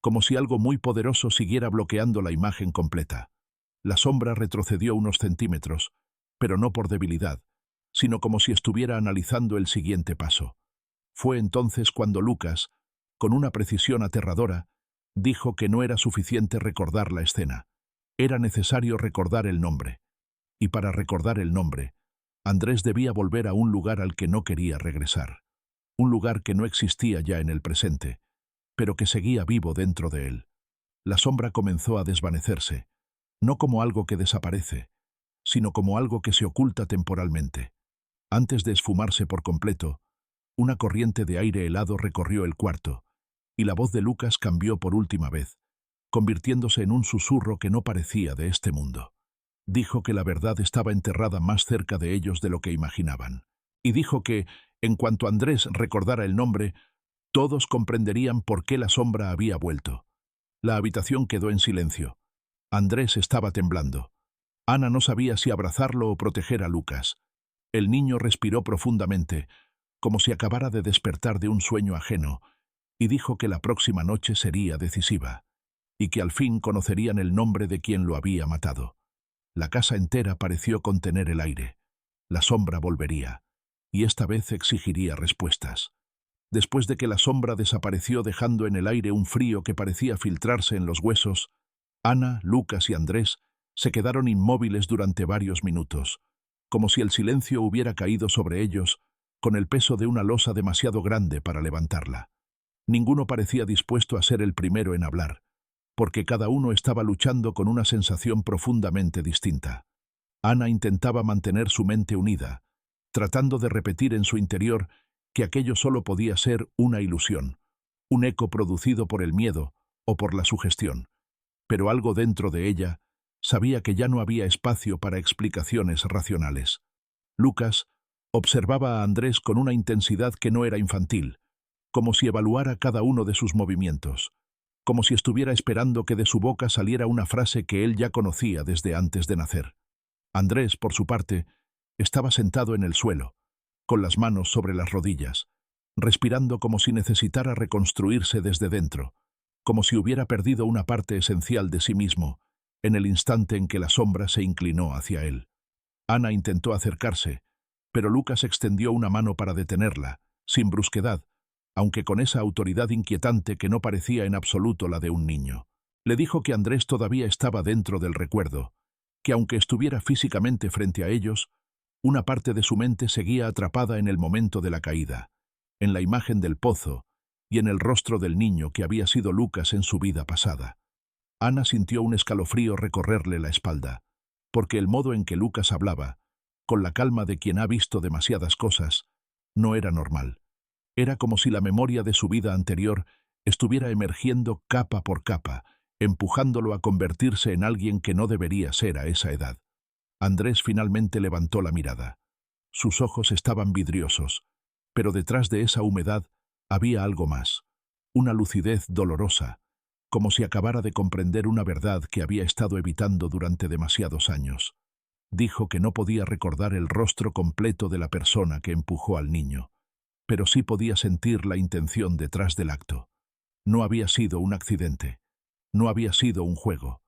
como si algo muy poderoso siguiera bloqueando la imagen completa. La sombra retrocedió unos centímetros, pero no por debilidad, sino como si estuviera analizando el siguiente paso. Fue entonces cuando Lucas, con una precisión aterradora, dijo que no era suficiente recordar la escena. Era necesario recordar el nombre. Y para recordar el nombre, Andrés debía volver a un lugar al que no quería regresar. Un lugar que no existía ya en el presente, pero que seguía vivo dentro de él. La sombra comenzó a desvanecerse, no como algo que desaparece, sino como algo que se oculta temporalmente. Antes de esfumarse por completo, una corriente de aire helado recorrió el cuarto, y la voz de Lucas cambió por última vez, convirtiéndose en un susurro que no parecía de este mundo. Dijo que la verdad estaba enterrada más cerca de ellos de lo que imaginaban. Y dijo que, en cuanto Andrés recordara el nombre, todos comprenderían por qué la sombra había vuelto. La habitación quedó en silencio. Andrés estaba temblando. Ana no sabía si abrazarlo o proteger a Lucas. El niño respiró profundamente, como si acabara de despertar de un sueño ajeno, y dijo que la próxima noche sería decisiva, y que al fin conocerían el nombre de quien lo había matado. La casa entera pareció contener el aire. La sombra volvería, y esta vez exigiría respuestas. Después de que la sombra desapareció dejando en el aire un frío que parecía filtrarse en los huesos, Ana, Lucas y Andrés se quedaron inmóviles durante varios minutos, como si el silencio hubiera caído sobre ellos con el peso de una losa demasiado grande para levantarla. Ninguno parecía dispuesto a ser el primero en hablar, porque cada uno estaba luchando con una sensación profundamente distinta. Ana intentaba mantener su mente unida, tratando de repetir en su interior que aquello solo podía ser una ilusión, un eco producido por el miedo o por la sugestión. Pero algo dentro de ella sabía que ya no había espacio para explicaciones racionales. Lucas observaba a Andrés con una intensidad que no era infantil, como si evaluara cada uno de sus movimientos, como si estuviera esperando que de su boca saliera una frase que él ya conocía desde antes de nacer. Andrés, por su parte, estaba sentado en el suelo, con las manos sobre las rodillas, respirando como si necesitara reconstruirse desde dentro, como si hubiera perdido una parte esencial de sí mismo, en el instante en que la sombra se inclinó hacia él. Ana intentó acercarse, pero Lucas extendió una mano para detenerla, sin brusquedad, aunque con esa autoridad inquietante que no parecía en absoluto la de un niño. Le dijo que Andrés todavía estaba dentro del recuerdo, que aunque estuviera físicamente frente a ellos, una parte de su mente seguía atrapada en el momento de la caída, en la imagen del pozo y en el rostro del niño que había sido Lucas en su vida pasada. Ana sintió un escalofrío recorrerle la espalda, porque el modo en que Lucas hablaba, con la calma de quien ha visto demasiadas cosas, no era normal. Era como si la memoria de su vida anterior estuviera emergiendo capa por capa, empujándolo a convertirse en alguien que no debería ser a esa edad. Andrés finalmente levantó la mirada. Sus ojos estaban vidriosos, Pero detrás de esa humedad había algo más, una lucidez dolorosa, como si acabara de comprender una verdad que había estado evitando durante demasiados años. Dijo que no podía recordar el rostro completo de la persona que empujó al niño, pero sí podía sentir la intención detrás del acto. No había sido un accidente, no había sido un juego,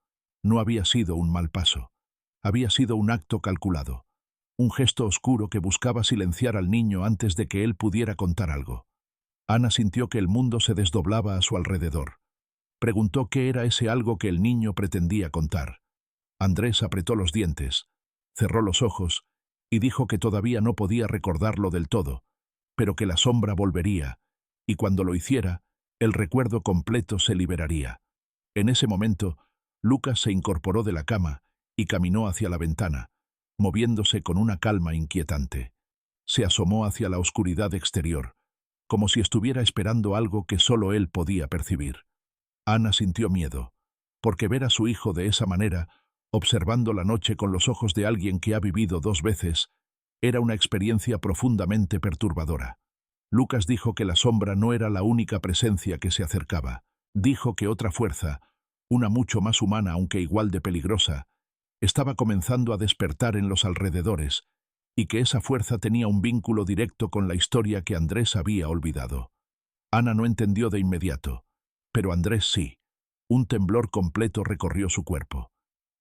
no había sido un mal paso, había sido un acto calculado, un gesto oscuro que buscaba silenciar al niño antes de que él pudiera contar algo. Ana sintió que el mundo se desdoblaba a su alrededor. Preguntó qué era ese algo que el niño pretendía contar. Andrés apretó los dientes, cerró los ojos y dijo que todavía no podía recordarlo del todo, pero que la sombra volvería, y cuando lo hiciera, el recuerdo completo se liberaría. En ese momento, Lucas se incorporó de la cama y caminó hacia la ventana, moviéndose con una calma inquietante. Se asomó hacia la oscuridad exterior, como si estuviera esperando algo que solo él podía percibir. Ana sintió miedo, porque ver a su hijo de esa manera, observando la noche con los ojos de alguien que ha vivido 2 veces, era una experiencia profundamente perturbadora. Lucas dijo que la sombra no era la única presencia que se acercaba. Dijo que otra fuerza, una mucho más humana aunque igual de peligrosa, estaba comenzando a despertar en los alrededores, y que esa fuerza tenía un vínculo directo con la historia que Andrés había olvidado. Ana no entendió de inmediato, pero Andrés sí. Un temblor completo recorrió su cuerpo.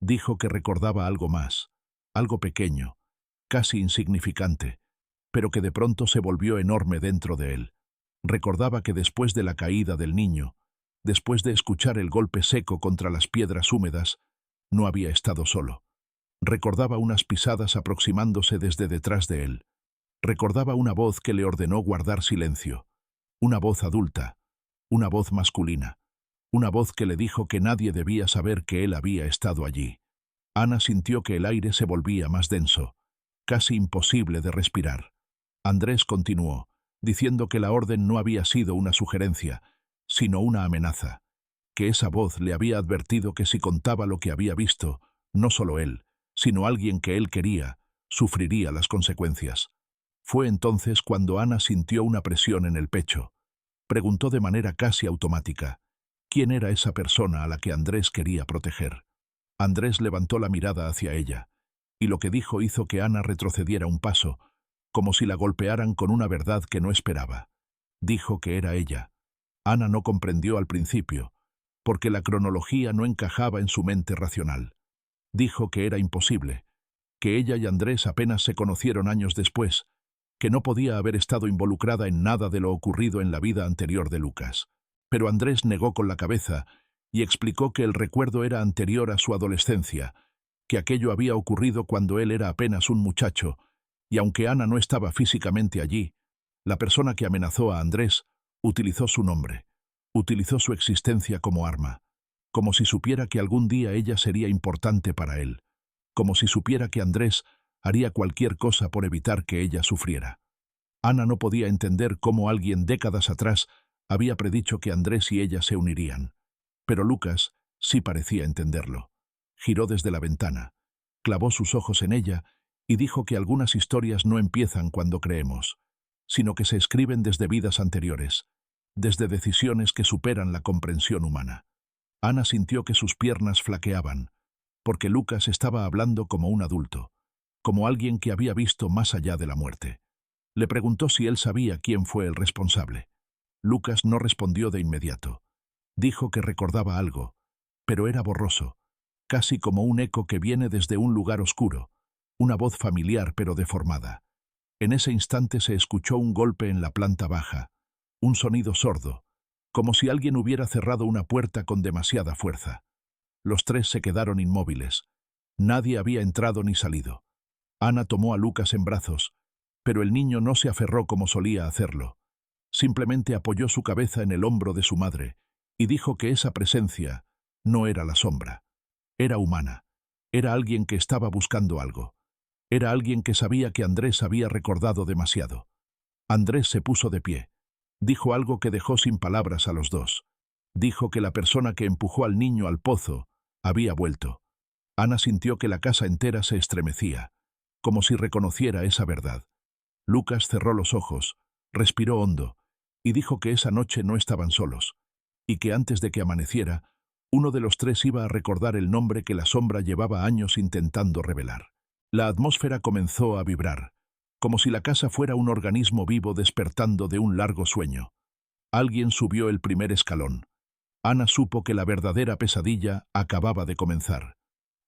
Dijo que recordaba algo más, algo pequeño, casi insignificante, pero que de pronto se volvió enorme dentro de él. Recordaba que después de la caída del niño, después de escuchar el golpe seco contra las piedras húmedas, no había estado solo. Recordaba unas pisadas aproximándose desde detrás de él. Recordaba una voz que le ordenó guardar silencio. Una voz adulta, una voz masculina, una voz que le dijo que nadie debía saber que él había estado allí. Ana sintió que el aire se volvía más denso, casi imposible de respirar. Andrés continuó, diciendo que la orden no había sido una sugerencia, sino una amenaza, que esa voz le había advertido que si contaba lo que había visto, no solo él, sino alguien que él quería, sufriría las consecuencias. Fue entonces cuando Ana sintió una presión en el pecho. Preguntó de manera casi automática, ¿quién era esa persona a la que Andrés quería proteger? Andrés levantó la mirada hacia ella, y lo que dijo hizo que Ana retrocediera un paso, como si la golpearan con una verdad que no esperaba. Dijo que era ella. Ana no comprendió al principio, porque la cronología no encajaba en su mente racional. Dijo que era imposible, que ella y Andrés apenas se conocieron años después, que no podía haber estado involucrada en nada de lo ocurrido en la vida anterior de Lucas. Pero Andrés negó con la cabeza y explicó que el recuerdo era anterior a su adolescencia, que aquello había ocurrido cuando él era apenas un muchacho, y aunque Ana no estaba físicamente allí, la persona que amenazó a Andrés utilizó su nombre, utilizó su existencia como arma, como si supiera que algún día ella sería importante para él, como si supiera que Andrés haría cualquier cosa por evitar que ella sufriera. Ana no podía entender cómo alguien décadas atrás había predicho que Andrés y ella se unirían. Pero Lucas sí parecía entenderlo. Giró desde la ventana, clavó sus ojos en ella y dijo que algunas historias no empiezan cuando creemos, sino que se escriben desde vidas anteriores, desde decisiones que superan la comprensión humana. Ana sintió que sus piernas flaqueaban, porque Lucas estaba hablando como un adulto, como alguien que había visto más allá de la muerte. Le preguntó si él sabía quién fue el responsable. Lucas no respondió de inmediato. Dijo que recordaba algo, pero era borroso, casi como un eco que viene desde un lugar oscuro, una voz familiar pero deformada. En ese instante se escuchó un golpe en la planta baja, un sonido sordo, como si alguien hubiera cerrado una puerta con demasiada fuerza. Los tres se quedaron inmóviles. Nadie había entrado ni salido. Ana tomó a Lucas en brazos, pero el niño no se aferró como solía hacerlo. Simplemente apoyó su cabeza en el hombro de su madre y dijo que esa presencia no era la sombra. Era humana. Era alguien que estaba buscando algo. Era alguien que sabía que Andrés había recordado demasiado. Andrés se puso de pie. Dijo algo que dejó sin palabras a los dos. Dijo que la persona que empujó al niño al pozo había vuelto. Ana sintió que la casa entera se estremecía, como si reconociera esa verdad. Lucas cerró los ojos, Respiró hondo y dijo que esa noche no estaban solos, y que antes de que amaneciera, uno de los tres iba a recordar el nombre que la sombra llevaba años intentando revelar. La atmósfera comenzó a vibrar, como si la casa fuera un organismo vivo despertando de un largo sueño. Alguien subió el primer escalón. Ana supo que la verdadera pesadilla acababa de comenzar.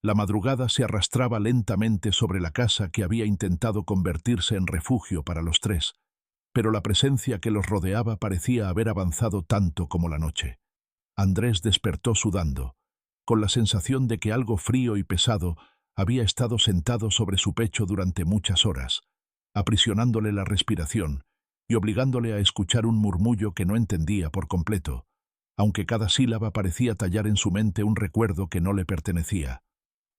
La madrugada se arrastraba lentamente sobre la casa que había intentado convertirse en refugio para los tres, pero la presencia que los rodeaba parecía haber avanzado tanto como la noche. Andrés despertó sudando, con la sensación de que algo frío y pesado había estado sentado sobre su pecho durante muchas horas, aprisionándole la respiración y obligándole a escuchar un murmullo que no entendía por completo, aunque cada sílaba parecía tallar en su mente un recuerdo que no le pertenecía.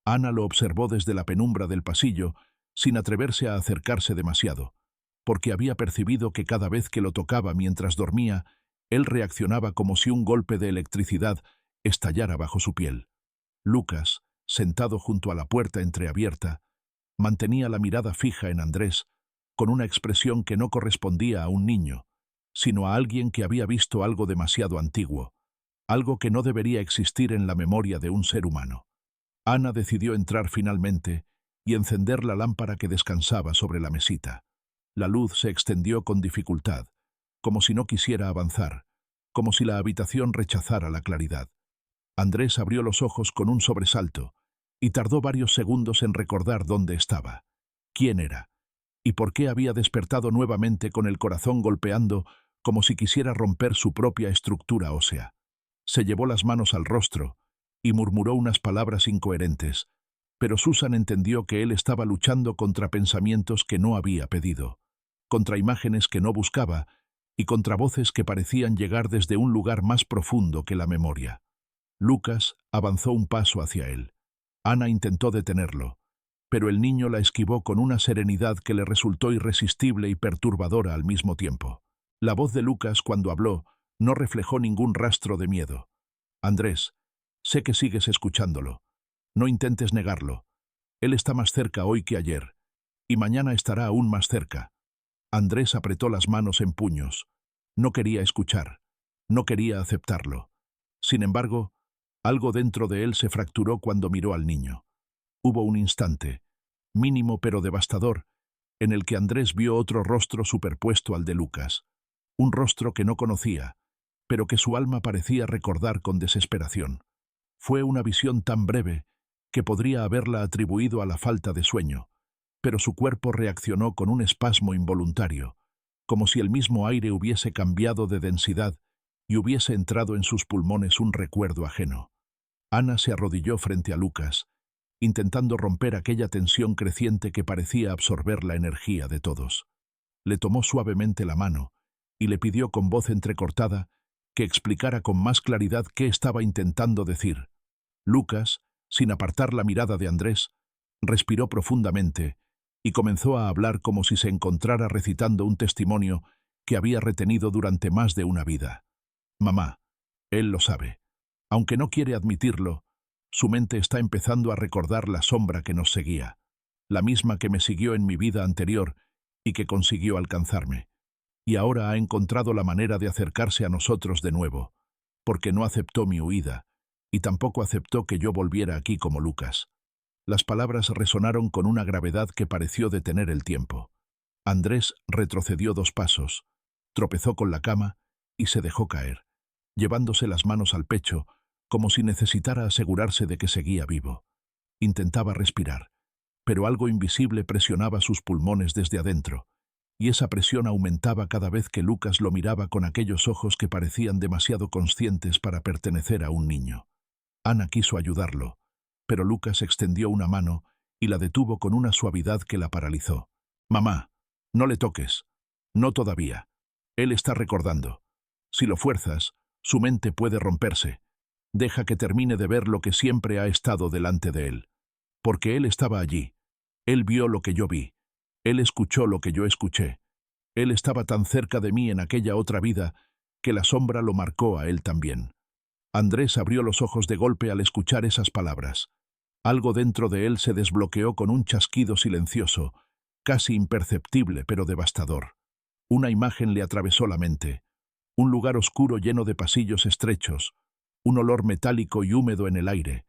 Ana lo observó desde la penumbra del pasillo, sin atreverse a acercarse demasiado, porque había percibido que cada vez que lo tocaba mientras dormía, él reaccionaba como si un golpe de electricidad estallara bajo su piel. Lucas, sentado junto a la puerta entreabierta, mantenía la mirada fija en Andrés, con una expresión que no correspondía a un niño, sino a alguien que había visto algo demasiado antiguo, algo que no debería existir en la memoria de un ser humano. Ana decidió entrar finalmente y encender la lámpara que descansaba sobre la mesita. La luz se extendió con dificultad, como si no quisiera avanzar, como si la habitación rechazara la claridad. Andrés abrió los ojos con un sobresalto y tardó varios segundos en recordar dónde estaba, quién era, y por qué había despertado nuevamente con el corazón golpeando como si quisiera romper su propia estructura ósea. Se llevó las manos al rostro y murmuró unas palabras incoherentes, pero Susan entendió que él estaba luchando contra pensamientos que no había pedido, contra imágenes que no buscaba y contra voces que parecían llegar desde un lugar más profundo que la memoria. Lucas avanzó un paso hacia él. Ana intentó detenerlo, pero el niño la esquivó con una serenidad que le resultó irresistible y perturbadora al mismo tiempo. La voz de Lucas, cuando habló, no reflejó ningún rastro de miedo. Andrés, sé que sigues escuchándolo. No intentes negarlo. Él está más cerca hoy que ayer, y mañana estará aún más cerca. Andrés apretó las manos en puños. No quería escuchar. No quería aceptarlo. Sin embargo, algo dentro de él se fracturó cuando miró al niño. Hubo un instante, mínimo pero devastador, en el que Andrés vio otro rostro superpuesto al de Lucas. Un rostro que no conocía, pero que su alma parecía recordar con desesperación. Fue una visión tan breve que podría haberla atribuido a la falta de sueño, pero su cuerpo reaccionó con un espasmo involuntario, como si el mismo aire hubiese cambiado de densidad y hubiese entrado en sus pulmones un recuerdo ajeno. Ana se arrodilló frente a Lucas, intentando romper aquella tensión creciente que parecía absorber la energía de todos. Le tomó suavemente la mano y le pidió con voz entrecortada que explicara con más claridad qué estaba intentando decir. Lucas, sin apartar la mirada de Andrés, respiró profundamente y comenzó a hablar como si se encontrara recitando un testimonio que había retenido durante más de una vida. Mamá, él lo sabe. Aunque no quiere admitirlo, su mente está empezando a recordar la sombra que nos seguía, la misma que me siguió en mi vida anterior y que consiguió alcanzarme. Y ahora ha encontrado la manera de acercarse a nosotros de nuevo, porque no aceptó mi huida, y tampoco aceptó que yo volviera aquí como Lucas. Las palabras resonaron con una gravedad que pareció detener el tiempo. Andrés retrocedió 2 pasos, tropezó con la cama y se dejó caer, llevándose las manos al pecho, como si necesitara asegurarse de que seguía vivo. Intentaba respirar, pero algo invisible presionaba sus pulmones desde adentro, y esa presión aumentaba cada vez que Lucas lo miraba con aquellos ojos que parecían demasiado conscientes para pertenecer a un niño. Ana quiso ayudarlo, pero Lucas extendió una mano y la detuvo con una suavidad que la paralizó. «Mamá, no le toques. No todavía. Él está recordando. Si lo fuerzas, su mente puede romperse. Deja que termine de ver lo que siempre ha estado delante de él. Porque él estaba allí. Él vio lo que yo vi. Él escuchó lo que yo escuché. Él estaba tan cerca de mí en aquella otra vida que la sombra lo marcó a él también». Andrés abrió los ojos de golpe al escuchar esas palabras. Algo dentro de él se desbloqueó con un chasquido silencioso, casi imperceptible pero devastador. Una imagen le atravesó la mente. Un lugar oscuro lleno de pasillos estrechos, un olor metálico y húmedo en el aire,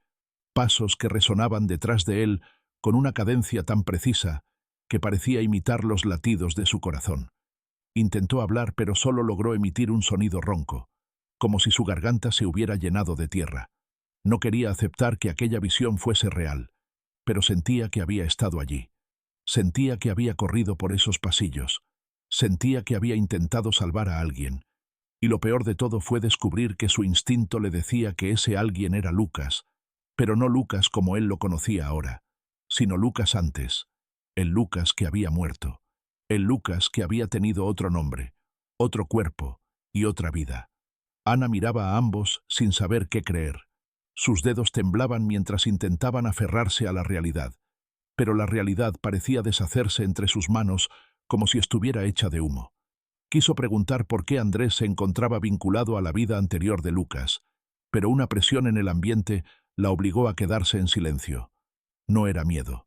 pasos que resonaban detrás de él con una cadencia tan precisa que parecía imitar los latidos de su corazón. Intentó hablar, pero solo logró emitir un sonido ronco, como si su garganta se hubiera llenado de tierra. No quería aceptar que aquella visión fuese real, pero sentía que había estado allí. Sentía que había corrido por esos pasillos. Sentía que había intentado salvar a alguien. Y lo peor de todo fue descubrir que su instinto le decía que ese alguien era Lucas, pero no Lucas como él lo conocía ahora, sino Lucas antes, el Lucas que había muerto, el Lucas que había tenido otro nombre, otro cuerpo y otra vida. Ana miraba a ambos sin saber qué creer. Sus dedos temblaban mientras intentaban aferrarse a la realidad, pero la realidad parecía deshacerse entre sus manos como si estuviera hecha de humo. Quiso preguntar por qué Andrés se encontraba vinculado a la vida anterior de Lucas, pero una presión en el ambiente la obligó a quedarse en silencio. No era miedo.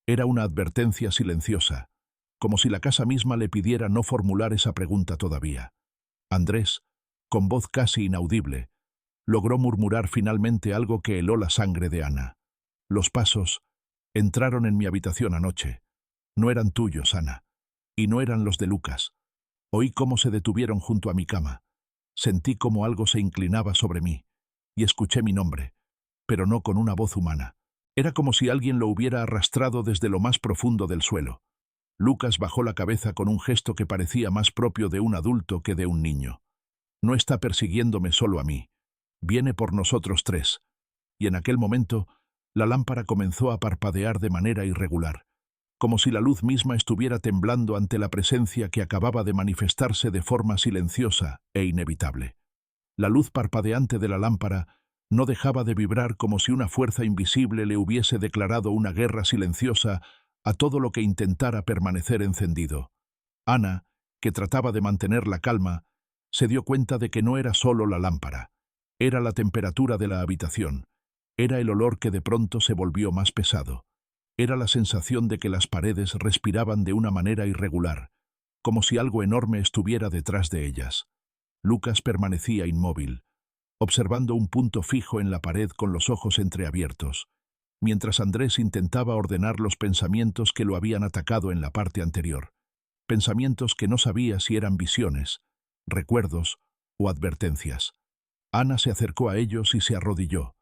Era una advertencia silenciosa, como si la casa misma le pidiera no formular esa pregunta todavía. Andrés, con voz casi inaudible, logró murmurar finalmente algo que heló la sangre de Ana. Los pasos entraron en mi habitación anoche. No eran tuyos, Ana, y no eran los de Lucas. Oí cómo se detuvieron junto a mi cama. Sentí como algo se inclinaba sobre mí, y escuché mi nombre, pero no con una voz humana. Era como si alguien lo hubiera arrastrado desde lo más profundo del suelo. Lucas bajó la cabeza con un gesto que parecía más propio de un adulto que de un niño. No está persiguiéndome solo a mí. Viene por nosotros tres. Y en aquel momento, la lámpara comenzó a parpadear de manera irregular, como si la luz misma estuviera temblando ante la presencia que acababa de manifestarse de forma silenciosa e inevitable. La luz parpadeante de la lámpara no dejaba de vibrar como si una fuerza invisible le hubiese declarado una guerra silenciosa a todo lo que intentara permanecer encendido. Ana, que trataba de mantener la calma, se dio cuenta de que no era solo la lámpara. Era la temperatura de la habitación. Era el olor que de pronto se volvió más pesado. Era la sensación de que las paredes respiraban de una manera irregular, como si algo enorme estuviera detrás de ellas. Lucas permanecía inmóvil, observando un punto fijo en la pared con los ojos entreabiertos, mientras Andrés intentaba ordenar los pensamientos que lo habían atacado en la parte anterior, pensamientos que no sabía si eran visiones, recuerdos o advertencias. Ana se acercó a ellos y se arrodilló,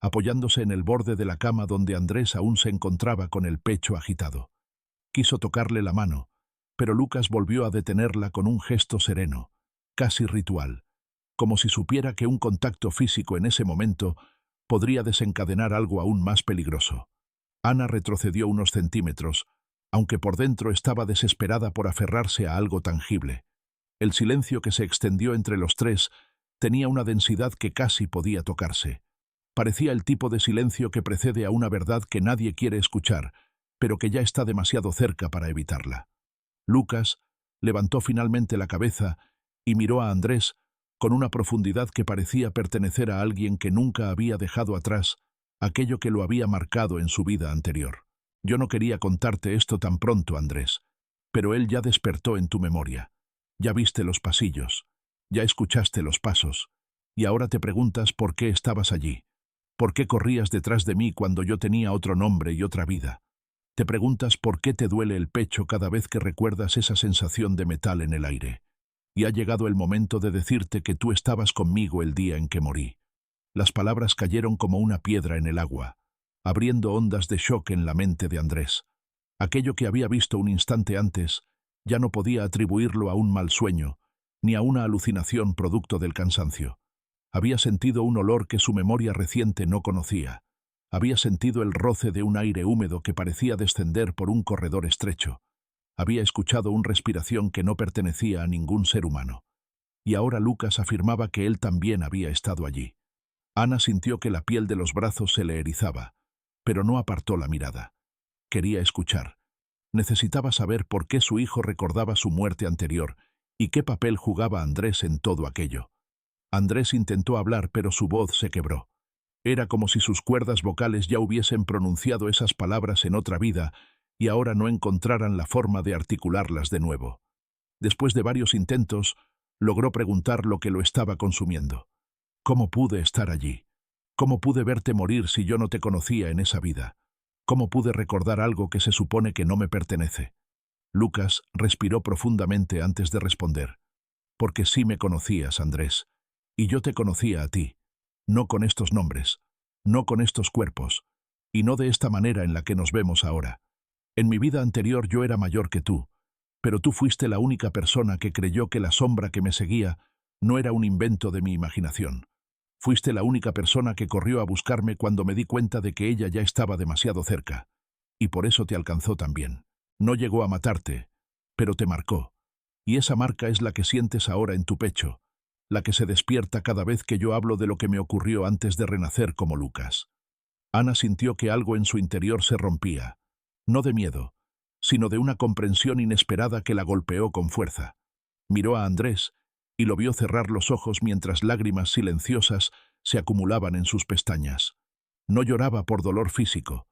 apoyándose en el borde de la cama donde Andrés aún se encontraba con el pecho agitado. Quiso tocarle la mano, pero Lucas volvió a detenerla con un gesto sereno, casi ritual, como si supiera que un contacto físico en ese momento podría desencadenar algo aún más peligroso. Ana retrocedió unos centímetros, aunque por dentro estaba desesperada por aferrarse a algo tangible. El silencio que se extendió entre los tres tenía una densidad que casi podía tocarse. Parecía el tipo de silencio que precede a una verdad que nadie quiere escuchar, pero que ya está demasiado cerca para evitarla. Lucas levantó finalmente la cabeza y miró a Andrés con una profundidad que parecía pertenecer a alguien que nunca había dejado atrás aquello que lo había marcado en su vida anterior. Yo no quería contarte esto tan pronto, Andrés, pero él ya despertó en tu memoria. Ya viste los pasillos, ya escuchaste los pasos, y ahora te preguntas por qué estabas allí. ¿Por qué corrías detrás de mí cuando yo tenía otro nombre y otra vida? Te preguntas por qué te duele el pecho cada vez que recuerdas esa sensación de metal en el aire. Y ha llegado el momento de decirte que tú estabas conmigo el día en que morí. Las palabras cayeron como una piedra en el agua, abriendo ondas de shock en la mente de Andrés. Aquello que había visto un instante antes ya no podía atribuirlo a un mal sueño, ni a una alucinación producto del cansancio. Había sentido un olor que su memoria reciente no conocía. Había sentido el roce de un aire húmedo que parecía descender por un corredor estrecho. Había escuchado una respiración que no pertenecía a ningún ser humano. Y ahora Lucas afirmaba que él también había estado allí. Ana sintió que la piel de los brazos se le erizaba, pero no apartó la mirada. Quería escuchar. Necesitaba saber por qué su hijo recordaba su muerte anterior y qué papel jugaba Andrés en todo aquello. Andrés intentó hablar, pero su voz se quebró. Era como si sus cuerdas vocales ya hubiesen pronunciado esas palabras en otra vida y ahora no encontraran la forma de articularlas de nuevo. Después de varios intentos, logró preguntar lo que lo estaba consumiendo. ¿Cómo pude estar allí? ¿Cómo pude verte morir si yo no te conocía en esa vida? ¿Cómo pude recordar algo que se supone que no me pertenece? Lucas respiró profundamente antes de responder. Porque sí me conocías, Andrés, y yo te conocía a ti, no con estos nombres, no con estos cuerpos, y no de esta manera en la que nos vemos ahora. En mi vida anterior yo era mayor que tú, pero tú fuiste la única persona que creyó que la sombra que me seguía no era un invento de mi imaginación. Fuiste la única persona que corrió a buscarme cuando me di cuenta de que ella ya estaba demasiado cerca, y por eso te alcanzó también. No llegó a matarte, pero te marcó, y esa marca es la que sientes ahora en tu pecho, la que se despierta cada vez que yo hablo de lo que me ocurrió antes de renacer como Lucas. Ana sintió que algo en su interior se rompía, no de miedo, sino de una comprensión inesperada que la golpeó con fuerza. Miró a Andrés y lo vio cerrar los ojos mientras lágrimas silenciosas se acumulaban en sus pestañas. No lloraba por dolor físico,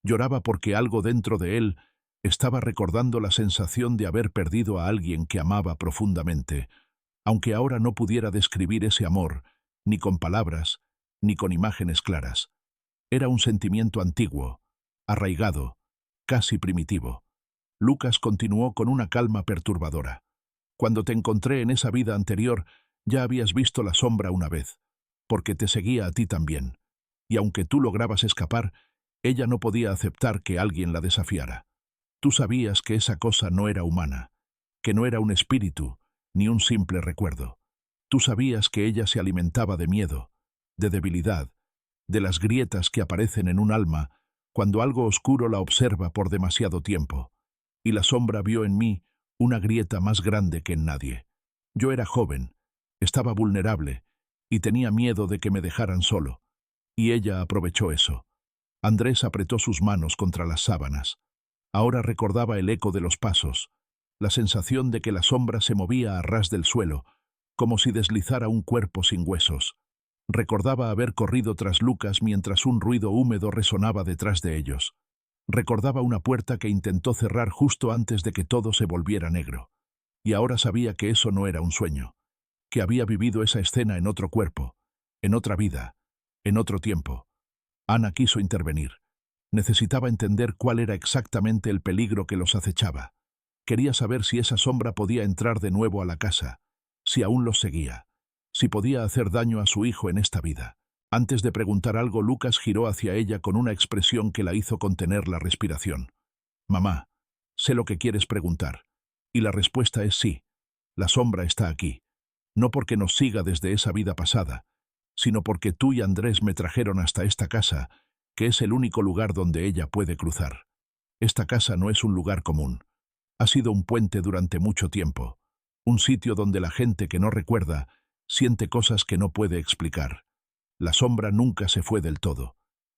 lloraba porque algo dentro de él estaba recordando la sensación de haber perdido a alguien que amaba profundamente, aunque ahora no pudiera describir ese amor, ni con palabras, ni con imágenes claras. Era un sentimiento antiguo, arraigado, casi primitivo. Lucas continuó con una calma perturbadora. Cuando te encontré en esa vida anterior, ya habías visto la sombra una vez, porque te seguía a ti también. Y aunque tú lograbas escapar, ella no podía aceptar que alguien la desafiara. Tú sabías que esa cosa no era humana, que no era un espíritu, ni un simple recuerdo. Tú sabías que ella se alimentaba de miedo, de debilidad, de las grietas que aparecen en un alma cuando algo oscuro la observa por demasiado tiempo. Y la sombra vio en mí una grieta más grande que en nadie. Yo era joven, estaba vulnerable, y tenía miedo de que me dejaran solo. Y ella aprovechó eso. Andrés apretó sus manos contra las sábanas. Ahora recordaba el eco de los pasos, la sensación de que la sombra se movía a ras del suelo, como si deslizara un cuerpo sin huesos. Recordaba haber corrido tras Lucas mientras un ruido húmedo resonaba detrás de ellos. Recordaba una puerta que intentó cerrar justo antes de que todo se volviera negro. Y ahora sabía que eso no era un sueño, que había vivido esa escena en otro cuerpo, en otra vida, en otro tiempo. Ana quiso intervenir. Necesitaba entender cuál era exactamente el peligro que los acechaba. Quería saber si esa sombra podía entrar de nuevo a la casa, si aún los seguía, si podía hacer daño a su hijo en esta vida. Antes de preguntar algo, Lucas giró hacia ella con una expresión que la hizo contener la respiración. «Mamá, sé lo que quieres preguntar. Y la respuesta es sí. La sombra está aquí. No porque nos siga desde esa vida pasada, sino porque tú y Andrés me trajeron hasta esta casa, que es el único lugar donde ella puede cruzar. Esta casa no es un lugar común. Ha sido un puente durante mucho tiempo, un sitio donde la gente que no recuerda siente cosas que no puede explicar. La sombra nunca se fue del todo.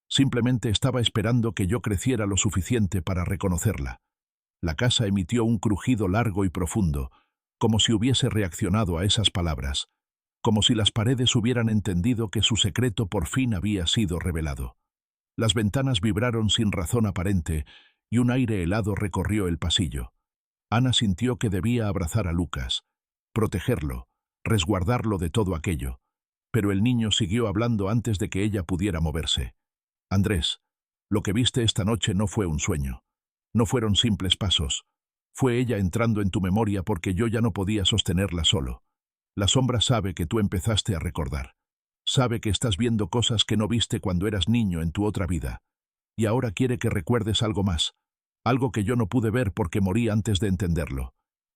Simplemente estaba esperando que yo creciera lo suficiente para reconocerla. La casa emitió un crujido largo y profundo, como si hubiese reaccionado a esas palabras, como si las paredes hubieran entendido que su secreto por fin había sido revelado. Las ventanas vibraron sin razón aparente y un aire helado recorrió el pasillo. Ana sintió que debía abrazar a Lucas, protegerlo, resguardarlo de todo aquello, pero el niño siguió hablando antes de que ella pudiera moverse. Andrés, lo que viste esta noche no fue un sueño. No fueron simples pasos. Fue ella entrando en tu memoria porque yo ya no podía sostenerla solo. La sombra sabe que tú empezaste a recordar. Sabe que estás viendo cosas que no viste cuando eras niño en tu otra vida. Y ahora quiere que recuerdes algo más. Algo que yo no pude ver porque morí antes de entenderlo.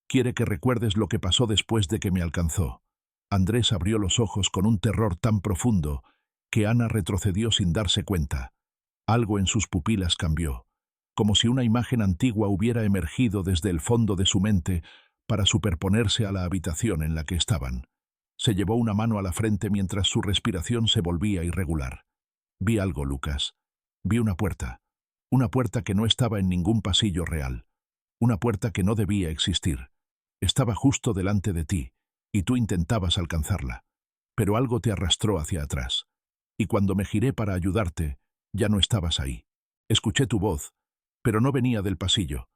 Quiere que recuerdes lo que pasó después de que me alcanzó. Andrés abrió los ojos con un terror tan profundo que Ana retrocedió sin darse cuenta. Algo en sus pupilas cambió, como si una imagen antigua hubiera emergido desde el fondo de su mente para superponerse a la habitación en la que estaban. Se llevó una mano a la frente mientras su respiración se volvía irregular. Vi algo, Lucas. Vi una puerta. Una puerta que no estaba en ningún pasillo real. Una puerta que no debía existir. Estaba justo delante de ti, y tú intentabas alcanzarla. Pero algo te arrastró hacia atrás. Y cuando me giré para ayudarte, ya no estabas ahí. Escuché tu voz, pero no venía del pasillo.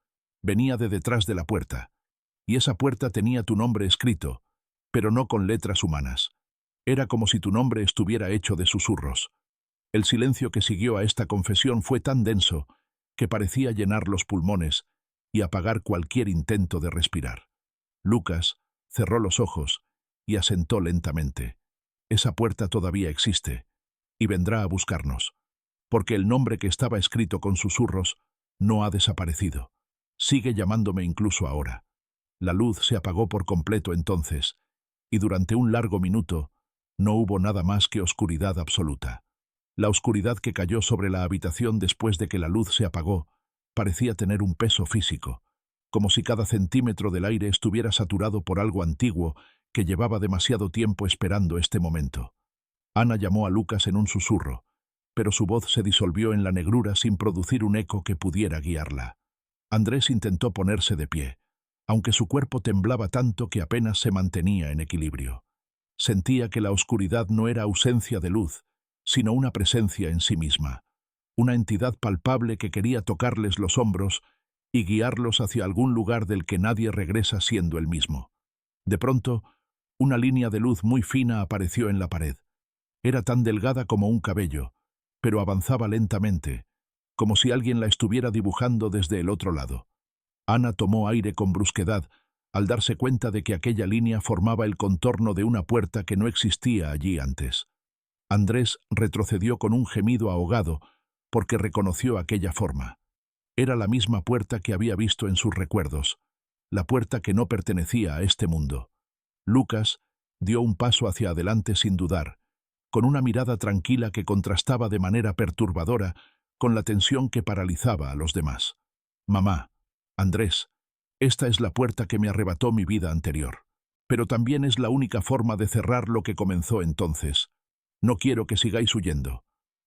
Venía de detrás de la puerta. y esa puerta tenía tu nombre escrito, pero no con letras humanas. Era como si tu nombre estuviera hecho de susurros. El silencio que siguió a esta confesión fue tan denso que parecía llenar los pulmones y apagar cualquier intento de respirar. Lucas cerró los ojos y asentó lentamente. Esa puerta todavía existe y vendrá a buscarnos, porque el nombre que estaba escrito con susurros no ha desaparecido. Sigue llamándome incluso ahora. La luz se apagó por completo entonces, y durante un largo minuto no hubo nada más que oscuridad absoluta. La oscuridad que cayó sobre la habitación después de que la luz se apagó parecía tener un peso físico, como si cada centímetro del aire estuviera saturado por algo antiguo que llevaba demasiado tiempo esperando este momento. Ana llamó a Lucas en un susurro, pero su voz se disolvió en la negrura sin producir un eco que pudiera guiarla. Andrés intentó ponerse de pie, aunque su cuerpo temblaba tanto que apenas se mantenía en equilibrio. Sentía que la oscuridad no era ausencia de luz, sino una presencia en sí misma, una entidad palpable que quería tocarles los hombros y guiarlos hacia algún lugar del que nadie regresa siendo el mismo. De pronto, una línea de luz muy fina apareció en la pared. Era tan delgada como un cabello, pero avanzaba lentamente, como si alguien la estuviera dibujando desde el otro lado. Ana tomó aire con brusquedad al darse cuenta de que aquella línea formaba el contorno de una puerta que no existía allí antes. Andrés retrocedió con un gemido ahogado porque reconoció aquella forma. Era la misma puerta que había visto en sus recuerdos, la puerta que no pertenecía a este mundo. Lucas dio un paso hacia adelante sin dudar, con una mirada tranquila que contrastaba de manera perturbadora con la tensión que paralizaba a los demás. «Mamá, Andrés, esta es la puerta que me arrebató mi vida anterior, pero también es la única forma de cerrar lo que comenzó entonces. No quiero que sigáis huyendo.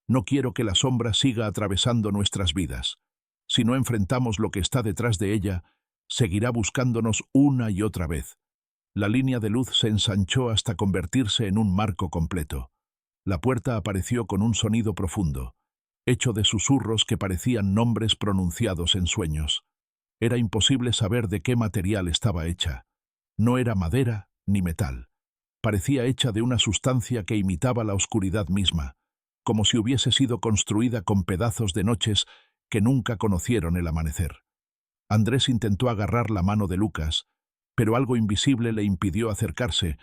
No quiero que la sombra siga atravesando nuestras vidas. Si no enfrentamos lo que está detrás de ella, seguirá buscándonos una y otra vez». La línea de luz se ensanchó hasta convertirse en un marco completo. La puerta apareció con un sonido profundo, hecho de susurros que parecían nombres pronunciados en sueños. Era imposible saber de qué material estaba hecha. No era madera ni metal. Parecía hecha de una sustancia que imitaba la oscuridad misma, como si hubiese sido construida con pedazos de noches que nunca conocieron el amanecer. Andrés intentó agarrar la mano de Lucas, pero algo invisible le impidió acercarse,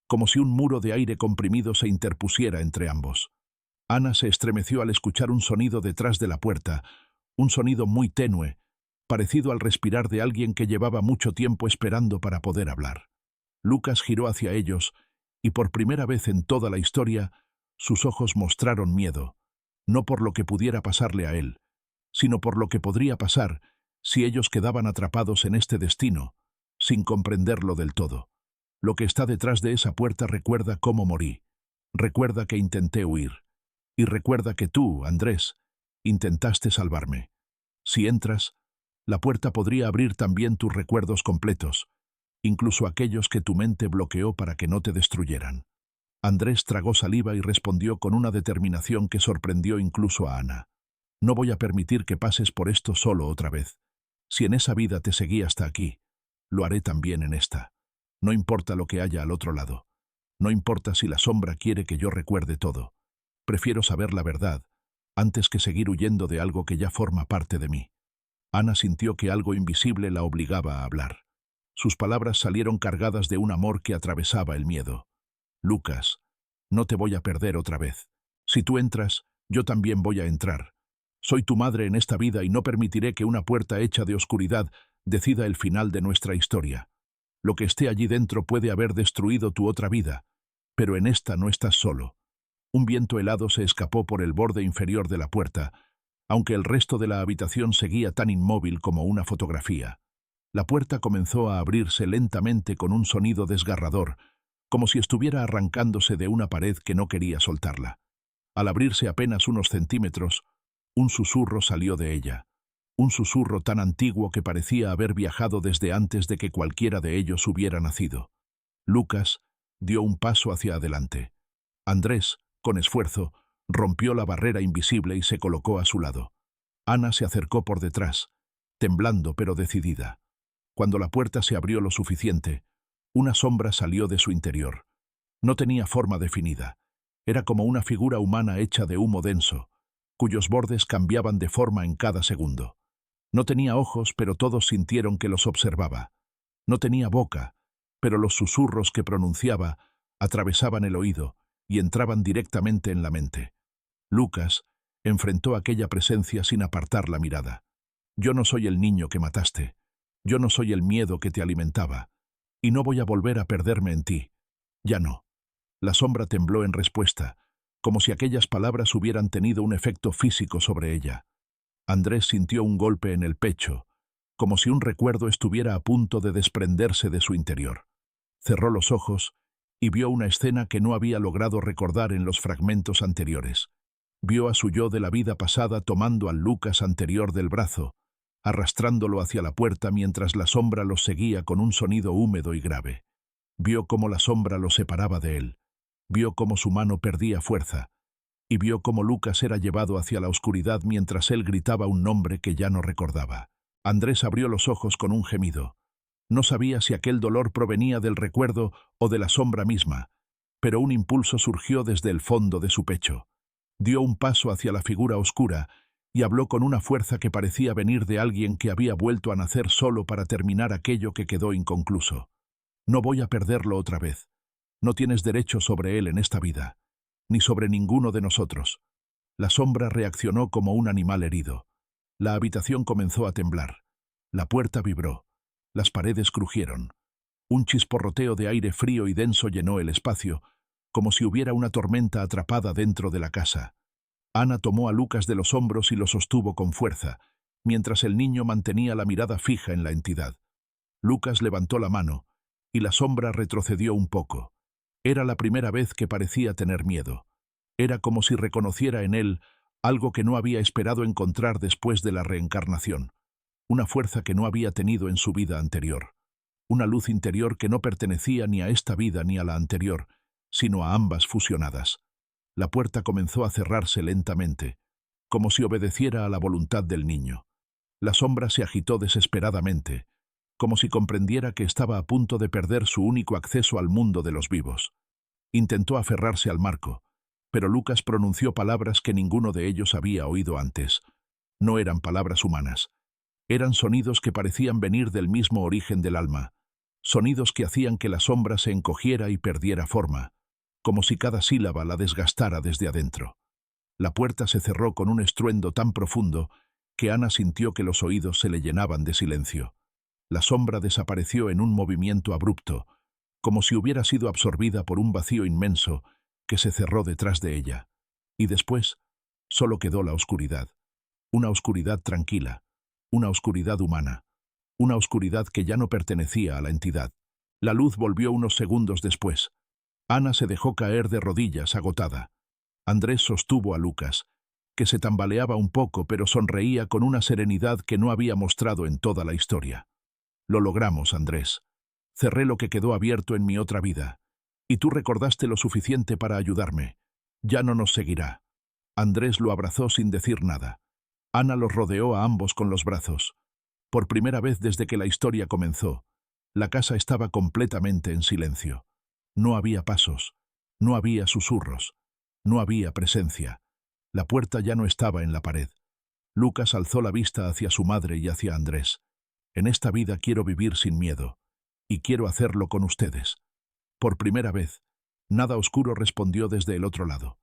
como si un muro de aire comprimido se interpusiera entre ambos. Ana se estremeció al escuchar un sonido detrás de la puerta, un sonido muy tenue, parecido al respirar de alguien que llevaba mucho tiempo esperando para poder hablar. Lucas giró hacia ellos, y por primera vez en toda la historia, sus ojos mostraron miedo, no por lo que pudiera pasarle a él, sino por lo que podría pasar si ellos quedaban atrapados en este destino, sin comprenderlo del todo. Lo que está detrás de esa puerta recuerda cómo morí, recuerda que intenté huir, y recuerda que tú, Andrés, intentaste salvarme. Si entras, la puerta podría abrir también tus recuerdos completos, incluso aquellos que tu mente bloqueó para que no te destruyeran. Andrés tragó saliva y respondió con una determinación que sorprendió incluso a Ana. No voy a permitir que pases por esto solo otra vez. Si en esa vida te seguí hasta aquí, lo haré también en esta. No importa lo que haya al otro lado. No importa si la sombra quiere que yo recuerde todo. Prefiero saber la verdad, antes que seguir huyendo de algo que ya forma parte de mí. Ana sintió que algo invisible la obligaba a hablar. Sus palabras salieron cargadas de un amor que atravesaba el miedo. Lucas, no te voy a perder otra vez. Si tú entras, yo también voy a entrar. Soy tu madre en esta vida y no permitiré que una puerta hecha de oscuridad decida el final de nuestra historia. Lo que esté allí dentro puede haber destruido tu otra vida, pero en esta no estás solo. Un viento helado se escapó por el borde inferior de la puerta, aunque el resto de la habitación seguía tan inmóvil como una fotografía. La puerta comenzó a abrirse lentamente con un sonido desgarrador, como si estuviera arrancándose de una pared que no quería soltarla. Al abrirse apenas unos centímetros, un susurro salió de ella. Un susurro tan antiguo que parecía haber viajado desde antes de que cualquiera de ellos hubiera nacido. Lucas dio un paso hacia adelante. Andrés, con esfuerzo, rompió la barrera invisible y se colocó a su lado. Ana se acercó por detrás, temblando pero decidida. Cuando la puerta se abrió lo suficiente, una sombra salió de su interior. No tenía forma definida. Era como una figura humana hecha de humo denso, cuyos bordes cambiaban de forma en cada segundo. No tenía ojos, pero todos sintieron que los observaba. No tenía boca, pero los susurros que pronunciaba atravesaban el oído y entraban directamente en la mente. Lucas enfrentó aquella presencia sin apartar la mirada. Yo no soy el niño que mataste. Yo no soy el miedo que te alimentaba. Y no voy a volver a perderme en ti. Ya no. La sombra tembló en respuesta, como si aquellas palabras hubieran tenido un efecto físico sobre ella. Andrés sintió un golpe en el pecho, como si un recuerdo estuviera a punto de desprenderse de su interior. Cerró los ojos y vio una escena que no había logrado recordar en los fragmentos anteriores. Vio a su yo de la vida pasada tomando al Lucas anterior del brazo, arrastrándolo hacia la puerta mientras la sombra los seguía con un sonido húmedo y grave. Vio cómo la sombra lo separaba de él. Vio cómo su mano perdía fuerza. Y vio cómo Lucas era llevado hacia la oscuridad mientras él gritaba un nombre que ya no recordaba. Andrés abrió los ojos con un gemido. No sabía si aquel dolor provenía del recuerdo o de la sombra misma, pero un impulso surgió desde el fondo de su pecho. Dio un paso hacia la figura oscura y habló con una fuerza que parecía venir de alguien que había vuelto a nacer solo para terminar aquello que quedó inconcluso. No voy a perderlo otra vez. No tienes derecho sobre él en esta vida, ni sobre ninguno de nosotros. La sombra reaccionó como un animal herido. La habitación comenzó a temblar. La puerta vibró. Las paredes crujieron. Un chisporroteo de aire frío y denso llenó el espacio, como si hubiera una tormenta atrapada dentro de la casa. Ana tomó a Lucas de los hombros y lo sostuvo con fuerza, mientras el niño mantenía la mirada fija en la entidad. Lucas levantó la mano, y la sombra retrocedió un poco. Era la primera vez que parecía tener miedo. Era como si reconociera en él algo que no había esperado encontrar después de la reencarnación. Una fuerza que no había tenido en su vida anterior. Una luz interior que no pertenecía ni a esta vida ni a la anterior, sino a ambas fusionadas. La puerta comenzó a cerrarse lentamente, como si obedeciera a la voluntad del niño. La sombra se agitó desesperadamente, como si comprendiera que estaba a punto de perder su único acceso al mundo de los vivos. Intentó aferrarse al marco, pero Lucas pronunció palabras que ninguno de ellos había oído antes. No eran palabras humanas. Eran sonidos que parecían venir del mismo origen del alma, sonidos que hacían que la sombra se encogiera y perdiera forma, como si cada sílaba la desgastara desde adentro. La puerta se cerró con un estruendo tan profundo que Ana sintió que los oídos se le llenaban de silencio. La sombra desapareció en un movimiento abrupto, como si hubiera sido absorbida por un vacío inmenso que se cerró detrás de ella. Y después, solo quedó la oscuridad. Una oscuridad tranquila, una oscuridad humana, una oscuridad que ya no pertenecía a la entidad. La luz volvió unos segundos después. Ana se dejó caer de rodillas, agotada. Andrés sostuvo a Lucas, que se tambaleaba un poco pero sonreía con una serenidad que no había mostrado en toda la historia. Lo logramos, Andrés. Cerré lo que quedó abierto en mi otra vida. Y tú recordaste lo suficiente para ayudarme. Ya no nos seguirá. Andrés lo abrazó sin decir nada. Ana los rodeó a ambos con los brazos. Por primera vez desde que la historia comenzó, la casa estaba completamente en silencio. No había pasos, no había susurros, no había presencia. La puerta ya no estaba en la pared. Lucas alzó la vista hacia su madre y hacia Andrés. En esta vida quiero vivir sin miedo, y quiero hacerlo con ustedes. Por primera vez, nada oscuro respondió desde el otro lado.